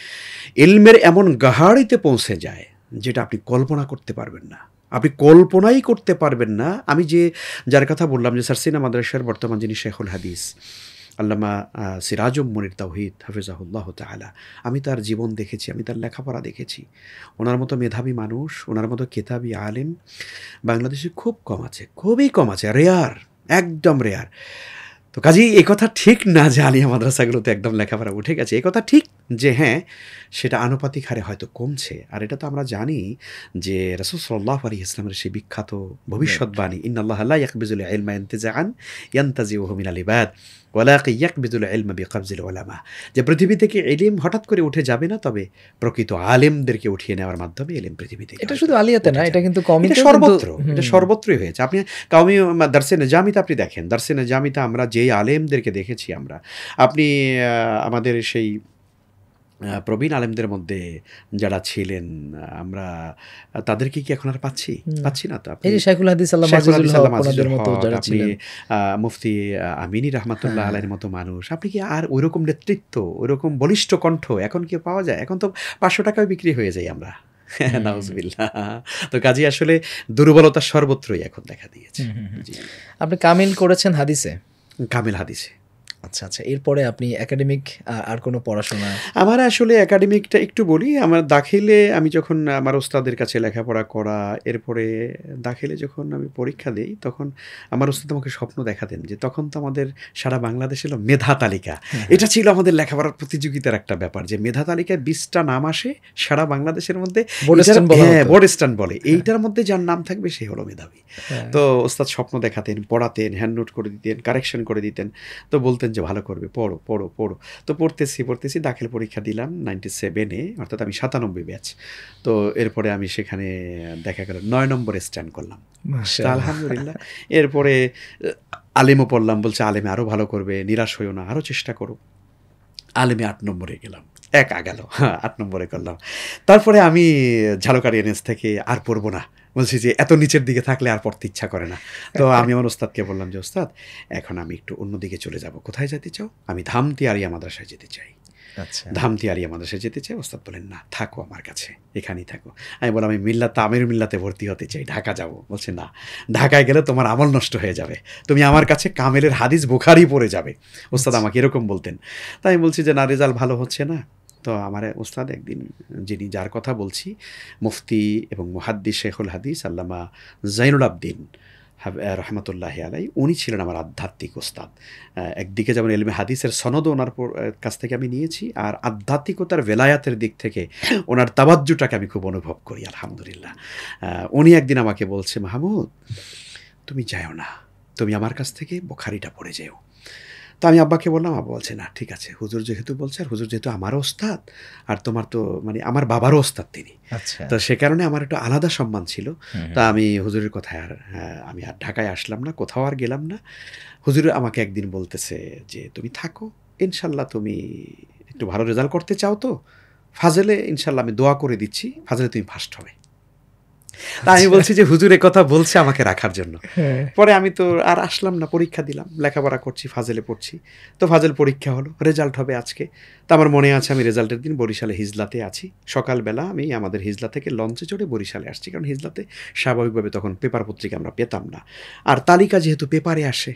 ইলমের এমন গাহাড়িতে পৌঁছে যায় যেটা আপনি কল্পনা করতে পারবেন না, আপনি কল্পনাই করতে পারবেন না। আমি যার কথা বললাম যে সারসিনা মাদ্রাসার বর্তমান যিনি শেখুল হাদিস আল্লামা সিরাজুম মুনির তাওহীদ হাফিজাহুল্লাহ তাআলা, আমি তার জীবন দেখেছি, আমি তার লেখাপড়া দেখেছি। ওনার মতো মেধাবী মানুষ, ওনার মতো কিতাবি আলেম বাংলাদেশে খুব কম আছে, খুবই কম আছে, রেয়ার, একদম রেয়ার। তো কাজেই এই কথা ঠিক না যে আলিয়া মাদ্রাসাগুলোতে একদম লেখাপড়া উঠে গেছে। এই কথা ঠিক যে হ্যাঁ, সেটা আনুপাতিক হারে হয়তো কমছে। আর এটা তো আমরা জানি যে রাসূল সাল্লাল্লাহু আলাইহি ওয়াসাল্লামের সেই বিখ্যাত ভবিষ্যৎবাণী, ইন্নাল্লাহা লা ইয়াকবিজুল ইলমা ইনতিজাআন ইয়ানতাজিউহু মিনাল ইবাদ ওয়ালাকিন ইয়াকবিজুল ইলমা বিকবজিল উলামা, যে পৃথিবী থেকে ইলম হঠাৎ করে উঠে যাবে না, তবে প্রকৃত আলেমদেরকে উঠিয়ে নেওয়ার মাধ্যমে ইলম পৃথিবী থেকে। এটা শুধু আলিয়াতে না, এটা কিন্তু এটা সর্বত্রই হয়েছে। আপনি কাউমি দারসে নেজামিতে আপনি দেখেন, দারসে নেজামিতে আমরা যেই আলেমদেরকে দেখেছি আপনি আমাদের সেই প্রবীণ আলেমদের মধ্যে যারা ছিলেন, আমরা তাদেরকে কি এখন আর পাচ্ছি না। তো আপনি শেখুল হাদিস আল্লামা আজিজুল হক, আপনি মুফতি আমিনী রহমাতুল্লাহ আলাইহির মতো মানুষ, আপনি কি আর ওইরকম নেতৃত্ব, ওইরকম বলিষ্ঠ কণ্ঠ এখন কি পাওয়া যায়? এখন তো 500 টাকায় বিক্রি হয়ে যায় আমরা। নাউজুবিল্লাহ। তো কাজে আসলে দুর্বলতা সর্বত্রই এখন দেখা দিয়েছে। আপনি কামিল করেছেন হাদিসে? কামিল হাদিসে। আচ্ছা, এরপরে আপনি একাডেমিক আর কোনো পড়াশোনা? আমার আসলে একাডেমিকটা একটু বলি। আমার দাখিলে আমি যখন আমার ওস্তাদের কাছে লেখাপড়া করা, এরপরে দাখিলে যখন আমি পরীক্ষা দিই, তখন আমার ওস্তাদ আমাকে স্বপ্ন দেখাতেন যে তখন তো আমাদের সারা বাংলাদেশে হলো মেধা তালিকা। এটা ছিল আমাদের লেখাপড়ার প্রতিযোগিতার একটা ব্যাপার যে মেধা তালিকায় 20টা নাম আসে সারা বাংলাদেশের মধ্যে, বোর্ড স্ট্যান্ড বলে, এইটার মধ্যে যার নাম থাকবে সে হলো মেধাবী। তো ওস্তাদ স্বপ্ন দেখাতেন, পড়াতেন, হ্যান্ড নোট করে দিতেন, কারেকশন করে দিতেন। তো বলতেন যে যে ভালো করবে, পড়ো পড়ো পড়ো। তো পড়তেছি, দাখিল পরীক্ষা দিলাম 97-এ, অর্থাৎ আমি 97 ব্যাচ। তো এরপরে আমি সেখানে দেখা গেল 9 নম্বরে স্ট্যান্ড করলাম। তো মাশাআল্লাহ। আলহামদুলিল্লাহ। এরপরে আলেমও পড়লাম, বলছে আলেমে আরও ভালো করবে, নিরাশ হইও না, আরও চেষ্টা করো। আলেমে 8 নম্বরে গেলাম, একা গেল, হ্যাঁ 8 নম্বরে করলাম। তারপরে আমি ঝালকাঠি এনএস থেকে আর পড়বো না, বলছি যে এত নিচের দিকে থাকলে আর পড়তে ইচ্ছা করে না। তো আমি আমার ওস্তাদকে বললাম যে ওস্তাদ এখন আমি একটু অন্যদিকে চলে যাব। কোথায় যেতে চাও? আমি ধামতি আরিয়া মাদ্রাসায় যেতে চাই। আচ্ছা। ধামতি আরিয়া মাদ্রাসায় যেতে চাই। ওস্তাদ বলেন না, থাকো আমার কাছে, এখানেই থাকো। আমি বললাম আমি আমির মিল্লাতে ভর্তি হতে চাই, ঢাকা যাব। বলছে না, ঢাকায় গেলে তোমার আমল নষ্ট হয়ে যাবে, তুমি আমার কাছে কামেলের হাদিস বুখারি পড়ে যাবে। ওস্তাদ আমাকে এরকম বলতেন। তাই আমি বলছি যে না, রেজাল্ট ভালো হচ্ছে না। তো আমার ওস্তাদ একদিন, যিনি যার কথা বলছি, মুফতি এবং মুহাদ্দিস শেখুল হাদিস আল্লামা জাইনুল আবদিন রহমতুল্লাহ আলাই, উনি ছিলেন আমার আধ্যাত্মিক ওস্তাদ। একদিকে যেমন এলমে হাদিসের সনদ ওনার কাছ থেকে আমি নিয়েছি, আর আধ্যাত্মিকতার ভেলায়াতের দিক থেকে ওনার তাবাজ্জুটাকে আমি খুব অনুভব করি আলহামদুলিল্লাহ। উনি একদিন আমাকে বলছে, মাহমুদ তুমি যাও না, তুমি আমার কাছ থেকে বুখারিটা পড়ে যেও। তো আমি আব্বাকে বললাম, আব্বা বলছে না ঠিক আছে, হুজুর যেহেতু বলছে, আর হুজুর যেহেতু আমারও ওস্তাদ, আর তোমার তো মানে আমার বাবারও ওস্তাদ তিনি, আচ্ছা। তো সে কারণে আমার একটু আলাদা সম্মান ছিল। তা আমি হুজুরের কথায় আমি আর ঢাকায় আসলাম না, কোথাও আর গেলাম না। হুজুর আমাকে একদিন বলতেছে যে তুমি থাকো, ইনশাল্লাহ তুমি একটু ভালো রেজাল্ট করতে চাও তো, ফাজেলে ইনশাল্লাহ আমি দোয়া করে দিচ্ছি, ফাজেলে তুমি ফার্স্ট হবে। তা আমি বলছি যে হুজুর কথা বলছে আমাকে রাখার জন্য। পরে আমি তো আর আসলাম না, পরীক্ষা দিলাম, লেখাপড়া করছি, ফাজেলে পড়ছি। তো ফাজেল পরীক্ষা হলো, রেজাল্ট হবে আজকে। তো আমার মনে আছে আমি রেজাল্টের দিন বরিশালে হিজলাতে আছি। সকালবেলা আমি আমাদের হিজলা থেকে লঞ্চে চড়ে বরিশালে আসছি, কারণ হিজলাতে স্বাভাবিকভাবে তখন পেপার পত্রিকা আমরা পেতাম না, আর তালিকা যেহেতু পেপারে আসে।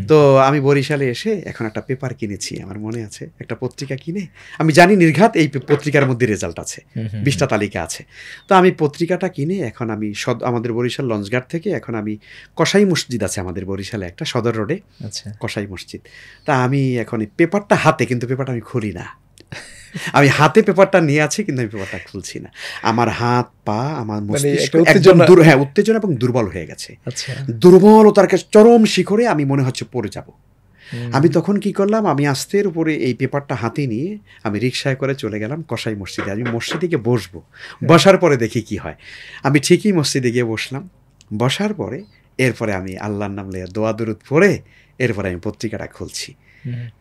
তো আমি বরিশালে এসে এখন একটা পেপার কিনেছি, আমার মনে আছে, একটা পত্রিকা কিনে, আমি জানি নির্ঘাত এই পত্রিকার মধ্যে রেজাল্ট আছে, 20টা তালিকা আছে। তো আমি পত্রিকাটা কিনে এখন আমি আমাদের বরিশাল লঞ্চঘাট থেকে এখন আমি কসাই মসজিদ আছে আমাদের বরিশালে একটা, সদর রোডে কসাই মসজিদ। তা আমি এখন এই পেপারটা হাতে, কিন্তু পেপারটা আমি খুলি না, আমি হাতে পেপারটা নিয়ে আছি কিন্তু আমি পেপারটা খুলছি না। আমার হাত পা, আমার মস্তিষ্ক একদম উত্তেজনা এবং দুর্বল হয়ে গেছে। দুর্বলতার চরম শিখরে আমি মনে হচ্ছে পড়ে যাব। আমি তখন কি করলাম, আমি আস্তের উপরে এই পেপারটা হাতে নিয়ে আমি রিক্সায় করে চলে গেলাম কসাই মসজিদে। আমি মসজিদে গিয়ে বসবো, বসার পরে দেখি কি হয়। আমি ঠিকই মসজিদে গিয়ে বসলাম, বসার পরে এরপরে আমি আল্লাহর নাম লইয়া দোয়া দরুদ পড়ে এরপরে আমি পত্রিকাটা খুলছি।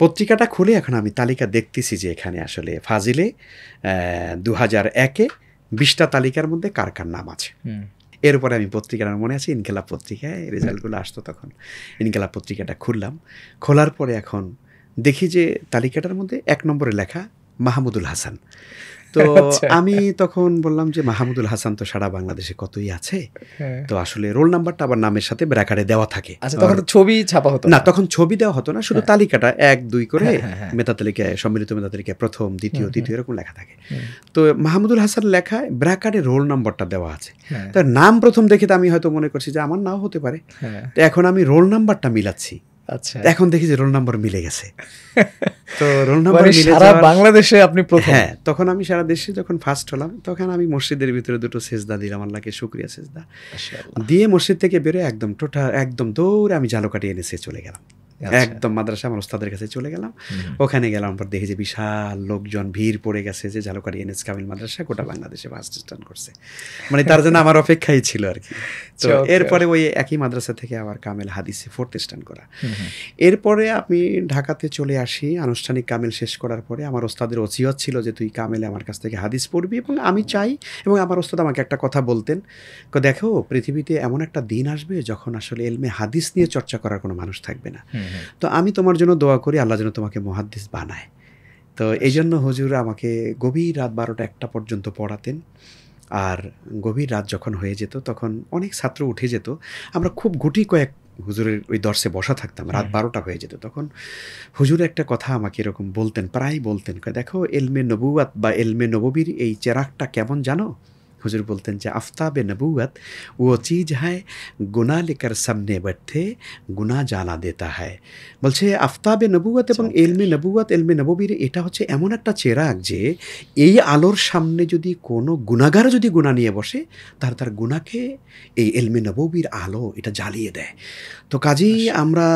পত্রিকাটা খুলে এখন আমি তালিকা দেখতেছি যে এখানে আসলে ফাজিলে 2001-এ 20টা তালিকার মধ্যে কার কার নাম আছে। এরপরে আমি পত্রিকার মনে আছে ইনকিলাব পত্রিকায় রেজাল্টগুলো আসতো, তখন ইনকিলাব পত্রিকাটা খুললাম। খোলার পরে এখন দেখি যে তালিকাটার মধ্যে 1 নম্বরে লেখা মাহমুদুল হাসান। তো আমি তখন বললাম যে মাহমুদুল হাসান তো সারা বাংলাদেশে কতই আছে, তো আসলে রোল নাম্বারটা আবার নামের সাথে ব্র্যাকেটে দেওয়া থাকে। আচ্ছা, তখন ছবি ছাপা হতো না? তখন ছবি দেওয়া হতো না, শুধু তালিকাটা 1-2 করে মেধা তালিকায়, সম্মিলিত মেধা তালিকায় প্রথম, দ্বিতীয়, তৃতীয় এরকম লেখা থাকে। তো মাহমুদুল হাসান লেখায় ব্র্যাকেটে রোল নাম্বারটা দেওয়া আছে। তার নাম প্রথম দেখে তো আমি হয়তো মনে করছি যে আমার নাও হতে পারে। তো এখন আমি রোল নাম্বারটা মিলাচ্ছি। আচ্ছা, এখন দেখি যে রোল নাম্বার মিলে গেছে। তো রোল নাম্বার মিলে সারা বাংলাদেশে আপনি প্রথম? হ্যাঁ, তখন আমি সারা দেশে যখন ফার্স্ট হলাম, তখন আমি মসজিদের ভিতরে 2টো সেজদা দিলাম, আল্লাহকে শুকরিয়া সেজদা দিয়ে মসজিদ থেকে বেরোয় একদম দৌড়ে আমি ঝালকাঠি এনএসে চলে গেলাম। একদম মাদ্রাসা আমার ওস্তাদের কাছে চলে গেলাম। ওখানে গেলাম, পর দেখি যে বিশাল লোকজন ভিড় পড়ে গেছে, যে ঝালকাঠি এনএস কামিল মাদ্রাসা গোটা বাংলাদেশে ফার্স্ট স্টার্ট করছে, মানে তার জন্য আমার অপেক্ষাই ছিল আর কি। তো এরপরে ওই একই মাদ্রাসা থেকে আবার কামেল হাদিসে 4th স্টার্ট করা। এরপরে আমি ঢাকাতে চলে আসি। আনুষ্ঠানিক কামেল শেষ করার পরে আমার ওস্তাদের ওসিয়ত ছিল যে তুই কামেলে আমার কাছ থেকে হাদিস পড়বি, এবং আমি চাই, এবং আমার ওস্তাদ আমাকে একটা কথা বলতেন, দেখো পৃথিবীতে এমন একটা দিন আসবে যখন আসলে এলমে হাদিস নিয়ে চর্চা করার কোনো মানুষ থাকবে না। তো আমি তোমার জন্য দোয়া করি আল্লাহ যেন তোমাকে মুহাদ্দিস বানায়। তো এই জন্য হুজুর আমাকে গভীর রাত 12টা-1টা পর্যন্ত পড়াতেন। আর গভীর রাত যখন হয়ে যেত তখন অনেক ছাত্র উঠে যেত, আমরা খুব গুটি কয়েক হুজুরের ওই দর্শে বসা থাকতাম। রাত 12টা হয়ে যেত, তখন হুজুর একটা কথা আমাকে এরকম বলতেন, প্রায় বলতেন, দেখো এলমে নবুয়াত বা এলমে নববীর এই চেরাগটা কেমন জানো? হুজুর বলতেন যে আফতাবে নবুয়ত ও চিজ হ্যায় গুনাহ লেকার সামনে बैठे গুনাহ জানা দেতা হ্যায়। বলছে আফতাবে নবুয়ত এবং ইলমে নবুয়ত, ইলমে নববীর এটা হচ্ছে এমন একটা চেরাগ যে এই আলোর সামনে যদি কোনো গুনাহগার যদি গুনাহ নিয়ে বসে তার গুনাহকে এই ইলমে নববীর আলো এটা জ্বালিয়ে দেয়। তো কাজেই আমরা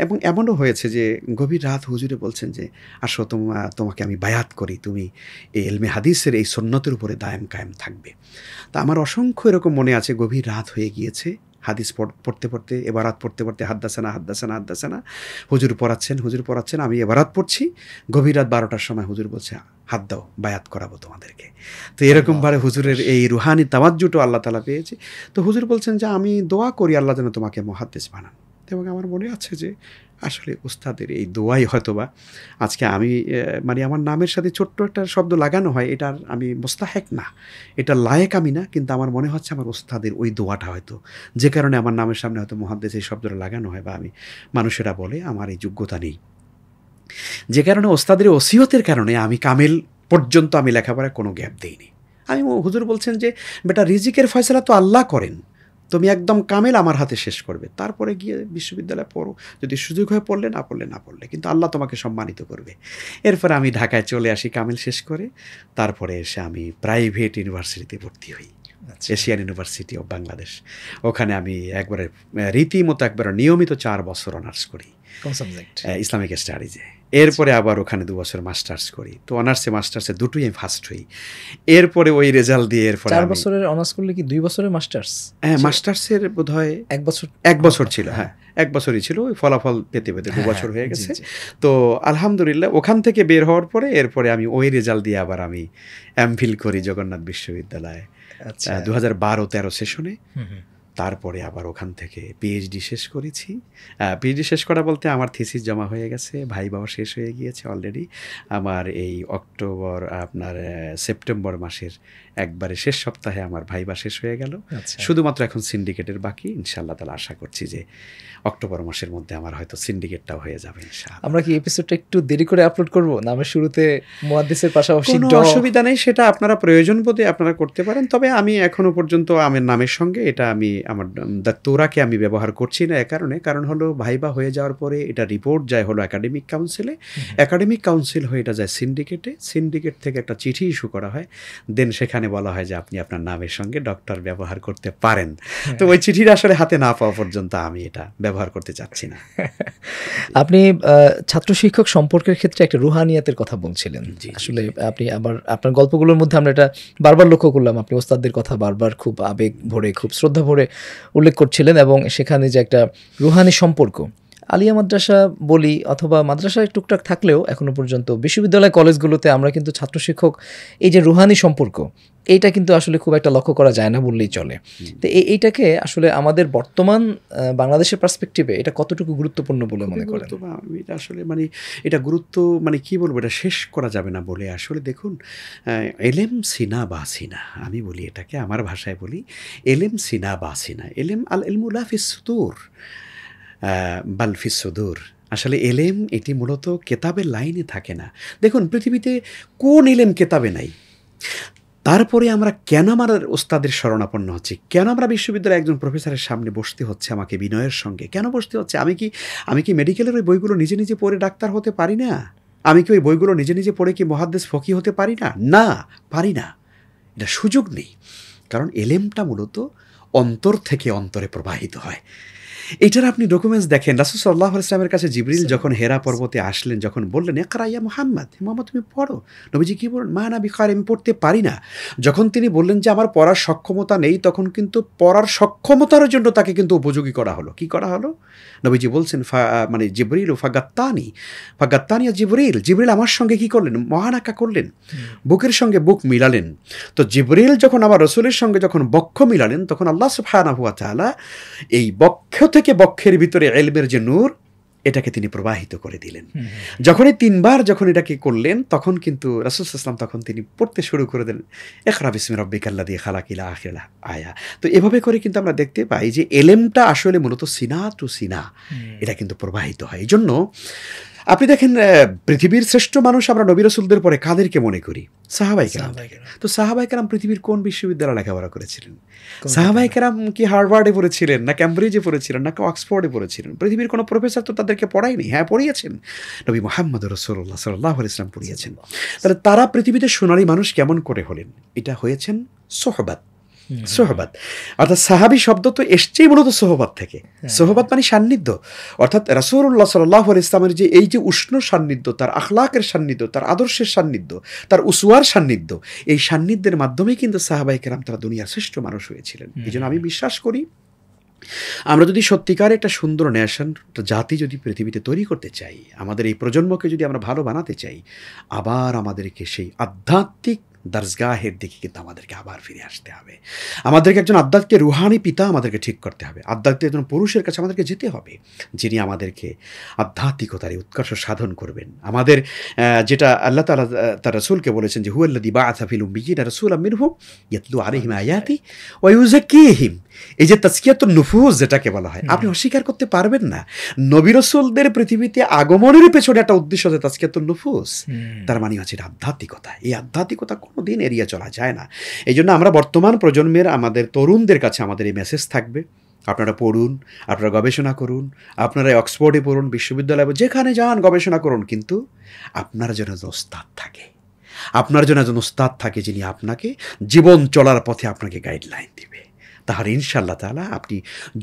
এবং এমনও হয়েছে যে গভীর রাত হুজুরে বলছেন যে আসো তোমাকে আমি বায়াত করি, তুমি এই ইলমে হাদিসের এই সুন্নতের উপরে দায়েম কায়েম থাকবে। তা আমার অসংখ্য এরকম মনে আছে গভীর রাত হয়ে গিয়েছে, হাদিস পড়তে পড়তে এবারাত পড়তে পড়তে হাদ্দাসানা হুজুর পড়াচ্ছেন, আমি এবারাত পড়ছি, গভীর রাত 12টার সময় হুজুর বলছে হাত দাও, বায়াত করাবো তোমাদেরকে। তো এরকমভাবে হুজুরের এই রুহানি তাওয়াজ্জুটা আল্লাহ তাআলা পেয়েছে। তো হুজুর বলছেন যে আমি দোয়া করি আল্লাহ যেন তোমাকে মুহাদ্দিস বানান। এবং আমার মনে আছে যে আসলে উস্তাদের এই দোয়াই হয়তোবা আজকে আমি মানে আমার নামের সাথে ছোট্ট একটা শব্দ লাগানো হয়, এটার আমি মুস্তাহেক না, এটা লায়েক আমি না, কিন্তু আমার মনে হচ্ছে আমার উস্তাদের ওই দোয়াটা হয়তো যে কারণে আমার নামের সামনে হয়তো মুহাদ্দিস এই শব্দটা লাগানো হয়, বা আমি মানুষেরা বলে আমার এই যোগ্যতা নেই, যে কারণে ওস্তাদের ওসিয়তের কারণে আমি কামেল পর্যন্ত আমি লেখাপড়ায় কোনো গ্যাপ দিইনি। আমি হুজুর বলছেন যে বেটা রিজিকের ফয়সালা তো আল্লাহ করেন, তুমি একদম কামেল আমার হাতে শেষ করবে, তারপরে গিয়ে বিশ্ববিদ্যালয়ে পড়ো, যদি সুযোগ হয়ে পড়লে না পড়লে কিন্তু আল্লাহ তোমাকে সম্মানিত করবে। এরপরে আমি ঢাকায় চলে আসি কামেল শেষ করে, তারপরে এসে আমি প্রাইভেট ইউনিভার্সিটিতে ভর্তি হই, এশিয়ান ইউনিভার্সিটি অফ বাংলাদেশ। ওখানে আমি একবারে রীতিমতো একবারে নিয়মিত 4 বছর অনার্স করি ইসলামিক স্টাডিজে। এরপরে আবার ওখানে 2 বছর মাস্টার্স করি। তো মাস্টার্সে দুটোই আমি ফার্স্ট হই। এরপরে ওই রেজাল্ট দিয়ে এরপরে 4 বছরের অনার্স করলে কি 2 বছরের মাস্টার্স? হ্যাঁ, মাস্টার্সের বোধহয় 1 বছর ছিল। হ্যাঁ, 1 বছরই ছিল, ওই ফলাফল পেতে 2 বছর হয়ে গেছে। তো আলহামদুলিল্লাহ ওখান থেকে বের হওয়ার পরে এরপরে আমি ওই রেজাল্ট দিয়ে আবার আমি এমফিল করি জগন্নাথ বিশ্ববিদ্যালয়ে 2012-13 সেশনে। তারপরে আবার ওখান থেকে পিএইচডি শেষ করেছি। পিএইচডি শেষ করা বলতে আমার থিসিস জমা হয়ে গেছে, ভাইবাও শেষ হয়ে গিয়েছে অলরেডি। আমার এই সেপ্টেম্বর মাসের একবারে শেষ সপ্তাহে আমার ভাইবা শেষ হয়ে গেল। শুধুমাত্র এখন সিন্ডিকেটের বাকি। ইনশাআল্লাহ তাআলা আশা করছি যে অক্টোবর মাসের মধ্যে আমার হয়তো সিন্ডিকেটটাও হয়ে যাবে ইনশাআল্লাহ। আমরা কি এপিসোডটা একটু দেরি করে আপলোড করব? নামের শুরুতে মুহাদ্দিসের পাশাপাশি কোনো অসুবিধা নেই, সেটা আপনারা প্রয়োজন বোধে আপনারা করতে পারেন। তবে আমি এখনো পর্যন্ত আমার নামের সঙ্গে এটা আমি আমার দাত্তোরাকে আমি ব্যবহার করছি না। কারণ হলো ভাইবা হয়ে যাওয়ার পরে এটা রিপোর্ট যায় হলো একাডেমিক কাউন্সিলে, একাডেমিক কাউন্সিল হয়ে এটা যায় সিন্ডিকেটে, সিন্ডিকেট থেকে একটা চিঠি ইস্যু করা হয়, দেন সেখানে বলা হয় যে আপনি আপনার নামের সঙ্গে ডক্টর ব্যবহার করতে পারেন। তো ওই চিঠিটা আসলে হাতে না পাওয়া পর্যন্ত আমি এটা ব্যবহার করতে চাচ্ছি না। আপনি ছাত্র শিক্ষক সম্পর্কের ক্ষেত্রে একটা রুহানিয়াতের কথা বলছিলেন। আসলে আপনি আবার আপনার গল্পগুলোর মধ্যে আমরা এটা বারবার লক্ষ্য করলাম, আপনি ওস্তাদদের কথা বারবার খুব আবেগ ভরে, খুব শ্রদ্ধা ভরে উল্লেখ করছিলেন, এবং সেখানে যে একটা রুহানি সম্পর্ক আলিয়া মাদ্রাসা বলি অথবা মাদ্রাসায় টুকটাক থাকলেও এখনো পর্যন্ত বিশ্ববিদ্যালয় কলেজগুলোতে আমরা কিন্তু ছাত্র শিক্ষক এই যে রুহানি সম্পর্ক, এইটা কিন্তু আসলে খুব একটা লক্ষ্য করা যায় না বললেই চলে। তো এইটাকে আসলে আমাদের বর্তমান বাংলাদেশের পার্সপেক্টিভে এটা কতটুকু গুরুত্বপূর্ণ বলে মনে করেন? এটা আসলে এটা গুরুত্ব কি বলবো, এটা শেষ করা যাবে না বলে। আসলে দেখুন, এলেম সিনা বা সিনা, আমি বলি এটাকে আমার ভাষায় বলি এলেম সিনা বা সিনা। এলেম আল ইলমু লা ফিস সুদূর বাল ফিস সুদূর। আসলে এলেম এটি মূলত কেতাবের লাইনে থাকে না। দেখুন পৃথিবীতে কোন এলেম কেতাবে নাই, তারপরে আমরা কেন আমার ওস্তাদের শরণাপন্ন হচ্ছি, কেন আমরা বিশ্ববিদ্যালয়ে একজন প্রফেসরের সামনে বসতে হচ্ছে আমাকে বিনয়ের সঙ্গে, কেন বসতে হচ্ছে? আমি কি মেডিকেলের ওই বইগুলো নিজে নিজে পড়ে ডাক্তার হতে পারি না? আমি কি ওই বইগুলো নিজে নিজে পড়ে কি মুহাদ্দিস ফকি হতে পারি না? না, পারি না, এটা সুযোগ নেই। কারণ এলেমটা মূলত অন্তর থেকে অন্তরে প্রবাহিত হয়। এটার আপনি ডকুমেন্টস দেখেন। রাসূল সাল্লাল্লাহু আলাইহি ওয়াসাল্লামের কাছে জিবরিল যখন হেরা পর্বতে আসলেন, যখন বললেন ইকরা ইয়া মুহাম্মদ, মুহাম্মদ তুমি পড়ো, নবীজি কি বলেন? মা না বিকার, আমি পড়তে পারি না। যখন তিনি বললেন যে আমার পড়ার সক্ষমতা নেই, তখন কিন্তু পড়ার সক্ষমতার জন্য তাকে কিন্তু উপযোগী করা হলো। কি করা হলো? নবীজি বলছেন জিবরিল ফাগাত্তানি জিবরিল আমার সঙ্গে কি করলেন? মহানাকা করলেন, বুকের সঙ্গে বুক মিলালেন। তো জিবরিল যখন আমার রাসূলের সঙ্গে যখন বক্ষ মিলালেন, তখন আল্লাহ সুবহানাহু ওয়া তাআলা এই বক্ষ থেকে বক্ষের ভিতরে ইলমের যে নূর, এটাকে তিনি প্রবাহিত করে দিলেন। যখনই 3 বার যখন এটাকে করলেন, তখন কিন্তু রাসূল সাল্লাল্লাহু আলাইহি ওয়াসাল্লাম তখন তিনি পড়তে শুরু করে দিলেন ইকরা বিসমি রাব্বিকাল্লাযী খালাক ইলা আখির আয়া। তো এভাবে করে কিন্তু আমরা দেখতে পাই যে এলেমটা আসলে মূলত সিনা টু সিনা এটা কিন্তু প্রবাহিত হয়। এই জন্য আপনি দেখেন পৃথিবীর শ্রেষ্ঠ মানুষ আমরা নবী রাসূলদের পরে কাদেরকে মনে করি? সাহাবায়ে কেরাম। তো সাহাবায়ে কেরাম পৃথিবীর কোন বিশ্ববিদ্যালয়ে লেখাপড়া করেছিলেন? সাহাবায়ে কেরাম কি হার্ভার্ডে পড়েছিলেন, না ক্যামব্রিজে পড়েছিলেন, না অক্সফোর্ডে পড়েছিলেন? পৃথিবীর কোনো প্রফেসর তো তাদেরকে পড়ায়নি। হ্যাঁ, পড়িয়েছেন, নবী মুহাম্মদ রাসূলুল্লাহ সাল্লাল্লাহু আলাইহি ওয়াসাল্লাম পড়িয়েছেন। তাহলে তারা পৃথিবীতে সোনালী মানুষ কেমন করে হলেন? এটা হয়েছেন সোহবাত। সোহবাত অর্থাৎ সাহাবী শব্দ তো এসছেই মূলত সোহবাত থেকে। সোহবাত মানে সান্নিধ্য, অর্থাৎ রাসূলুল্লাহ সাল্লাল্লাহু আলাইহি ওয়াসাল্লামের যে এই যে উষ্ণ সান্নিধ্য, তার আখলাকের সান্নিধ্য, তার আদর্শের সান্নিধ্য, তার উসওয়ার সান্নিধ্য, এই সান্নিধ্যের মাধ্যমেই কিন্তু সাহাবায়ে কেরাম তারা দুনিয়ার শ্রেষ্ঠ মানুষ হয়েছিলেন। এই জন্য আমি বিশ্বাস করি আমরা যদি সত্যিকার একটা সুন্দর নেশন জাতি যদি পৃথিবীতে তৈরি করতে চাই, আমাদের এই প্রজন্মকে যদি আমরা ভালো বানাতে চাই, আবার আমাদেরকে সেই আধ্যাত্মিক দরজগাহের দিকে কিন্তু আমাদেরকে আবার ফিরে আসতে হবে। আমাদেরকে একজন আধ্যাত্মিক রুহানি পিতা আমাদেরকে ঠিক করতে হবে। আধ্যাত্মিক একজন পুরুষের কাছে আমাদেরকে যেতে হবে, যিনি আমাদেরকে আধ্যাত্মিকতার উৎকর্ষ সাধন করবেন। আমাদের যেটা আল্লাহ তাআলা তার রাসূলকে বলেছেন যে হুয়াল্লাযী বাআসা ফিল উম্মিয়্যিনা রাসূলাম মিনহুম ইয়াতলু আলাইহিম আয়াতি ওয়া ইউযাক্কিহিম, এই যে তাজকিয়াতুন নুফুস যেটাকে বলা হয়, আপনি অস্বীকার করতে পারবেন না নবী রাসূলদের পৃথিবীতে আগমনের পেছনে একটা উদ্দেশ্য আছে তাজকিয়াতুন নুফুস। তার মানে হচ্ছে আধ্যাত্মিকতা। এই আধ্যাত্মিকতা কোনোদিন এড়িয়ে চলা যায় না। এই জন্য আমরা বর্তমান প্রজন্মের আমাদের তরুণদের কাছে আমাদের এই মেসেজ থাকবে, আপনারা পড়ুন, আপনারা গবেষণা করুন, আপনারা অক্সফোর্ডে পড়ুন, বিশ্ববিদ্যালয়ে যেখানে যান গবেষণা করুন, কিন্তু আপনার যেন ওস্তাদ থাকে, আপনার জন্য একজন ওস্তাদ থাকে যিনি আপনাকে জীবন চলার পথে আপনাকে গাইডলাইন দিবে। তাহলে ইনশাআল্লাহ তাআলা আপনি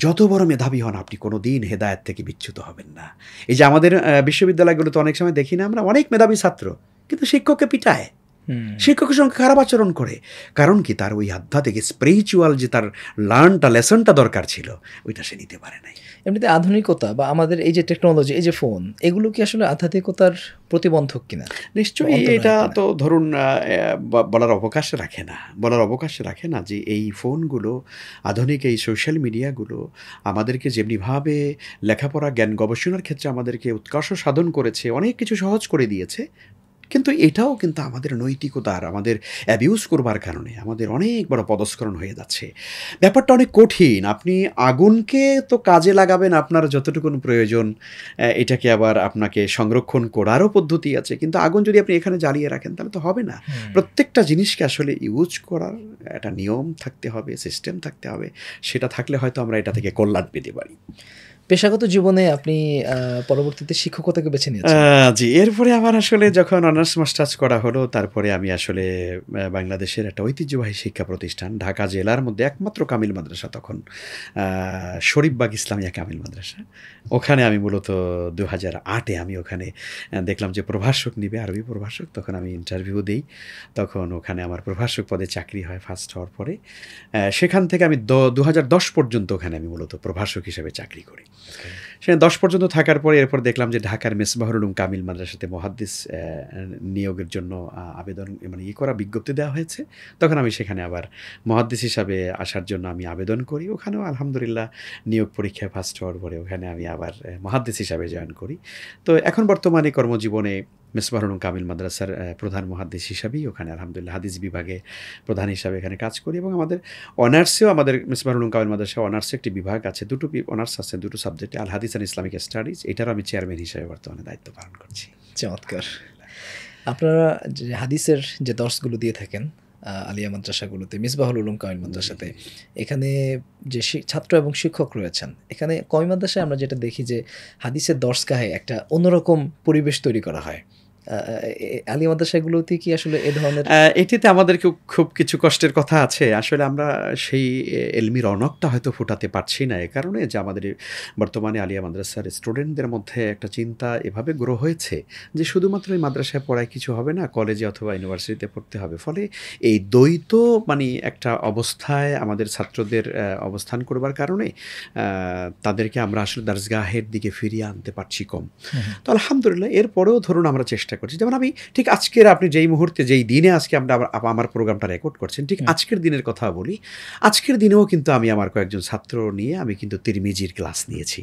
যত বড় মেধাবী হন, আপনি কোনো দিন হেদায়েত থেকে বিচ্যুত হবেন না। এই যে আমাদের বিশ্ববিদ্যালয়গুলোতে অনেক সময় দেখি না আমরা অনেক মেধাবী ছাত্র, কিন্তু শিক্ষককে পিটায়, শিক্ষকের সঙ্গে খারাপ আচরণ করে। কারণ কি? তার ওই আধ্যাত্মিক স্পিরিচুয়াল যে তার লেসনটা দরকার ছিল, ওইটা সে নিতে পারে নাই। এমনিতে আধুনিকতা বা আমাদের এই যে টেকনোলজি, এই যে ফোন, এগুলো কি আসলে আধ্যাত্মিকতার প্রতিবন্ধক কিনা? নিশ্চয়ই এটা তো ধরুন বলার অবকাশ রাখে না যে এই ফোনগুলো, আধুনিক এই সোশ্যাল মিডিয়াগুলো আমাদেরকে যেমনিভাবে লেখাপড়া জ্ঞান গবেষণার ক্ষেত্রে আমাদেরকে উৎকর্ষ সাধন করেছে, অনেক কিছু সহজ করে দিয়েছে, কিন্তু এটাও কিন্তু আমাদের নৈতিকতার, আমাদের অ্যাবিউজ করবার কারণে আমাদের অনেক বড় পদস্খলন হয়ে যাচ্ছে। ব্যাপারটা অনেক কঠিন। আপনি আগুনকে তো কাজে লাগাবেন আপনার যতটুকু প্রয়োজন, এটাকে আবার আপনাকে সংরক্ষণ করারও পদ্ধতি আছে, কিন্তু আগুন যদি আপনি এখানে জ্বালিয়ে রাখেন তাহলে তো হবে না। প্রত্যেকটা জিনিসকে আসলে ইউজ করার একটা নিয়ম থাকতে হবে, সিস্টেম থাকতে হবে। সেটা থাকলে হয়তো আমরা এটা থেকে কল্যাণ পেতে পারি। পেশাগত জীবনে আপনি পরবর্তীতে শিক্ষকতাকে বেছে নিয়েছেন? জি, এরপরে আমার আসলে যখন অনার্স মাস্টার্স করা হলো, তারপরে আমি আসলে বাংলাদেশের একটা ঐতিহ্যবাহী শিক্ষা প্রতিষ্ঠান, ঢাকা জেলার মধ্যে একমাত্র কামিল মাদ্রাসা তখন, শরীফবাগ ইসলামিয়া কামিল মাদ্রাসা, ওখানে আমি মূলত 2008-এ আমি ওখানে দেখলাম যে প্রভাষক নিবে, আরবি প্রভাষক। তখন আমি ইন্টারভিউ দিই, তখন ওখানে আমার প্রভাষক পদে চাকরি হয় ফার্স্ট হওয়ার পরে। সেখান থেকে আমি 2010 পর্যন্ত ওখানে আমি মূলত প্রভাষক হিসেবে চাকরি করি। সেখানে 10 পর্যন্ত থাকার পরে এরপর দেখলাম যে ঢাকার মেসবাহুল উলুম কামিল মাদ্রাসাতে মুহাদ্দিস নিয়োগের জন্য আবেদন করা বিজ্ঞপ্তি দেওয়া হয়েছে। তখন আমি সেখানে আবার মুহাদ্দিস হিসাবে আসার জন্য আমি আবেদন করি। ওখানেও আলহামদুলিল্লাহ নিয়োগ পরীক্ষায় ফার্স্ট হওয়ার পরে ওখানে আমি আবার মুহাদ্দিস হিসাবে জয়েন করি। তো এখন বর্তমানে কর্মজীবনে মেসবাহুল উলুম কামিল মাদ্রাসার প্রধান মুহাদ্দিস হিসাবেই ওখানে আলহামদুলিল্লাহ হাদিস বিভাগে প্রধান হিসাবে এখানে কাজ করি। এবং আমাদের অনার্সেও, আমাদের মেসবাহুল উলুম কামিল মাদ্রাসা অনার্সে একটি বিভাগ আছে, দুটো অনার্স আছে, দুটো সাবজেক্টে, আল হাদিস অ্যান্ড ইসলামিক স্টাডিজ। এটারও আমি চেয়ারম্যান হিসেবে বর্তমানে দায়িত্ব পালন করছি। চমৎকার। আপনারা যে হাদিসের যে দর্সগুলো দিয়ে থাকেন আলিয়া মাদ্রাসাগুলোতে, মিসবাহুল উলুম কামিল মাদ্রাসাতে, এখানে যে ছাত্র এবং শিক্ষক রয়েছেন, এখানে কমি মাদ্রাসায় আমরা যেটা দেখি যে হাদিসের দর্সগাহে একটা অন্যরকম পরিবেশ তৈরি করা হয়। আলিয়া মাদ্রাসাগুলোতে কি আসলে এ ধরনের? এটিতে আমাদেরকে খুব কিছু কষ্টের কথা আছে। আসলে আমরা সেই এলমি রনকটা হয়তো ফোটাতে পারছি না, এ কারণে যে আমাদের বর্তমানে আলিয়া মাদ্রাসার স্টুডেন্টদের মধ্যে একটা চিন্তা এভাবে গ্রো হয়েছে যে শুধুমাত্র এই মাদ্রাসায় পড়ায় কিছু হবে না, কলেজে অথবা ইউনিভার্সিটিতে পড়তে হবে। ফলে এই দ্বৈত একটা অবস্থায় আমাদের ছাত্রদের অবস্থান করবার কারণে তাদেরকে আমরা আসলে দরজগাহের দিকে ফিরিয়ে আনতে পারছি কম। তো আলহামদুলিল্লাহ এরপরেও ধরুন আমরা চেষ্টা করছি। যেমন আমি ঠিক আজকের, আপনি যেই মুহূর্তে যেই দিনে আজকে আমরা আমার প্রোগ্রামটা রেকর্ড করছেন, ঠিক আজকের দিনের কথা বলি। আজকের দিনেও কিন্তু আমি আমার কয়েকজন ছাত্র নিয়ে আমি কিন্তু তিরমিজির ক্লাস নিয়েছি।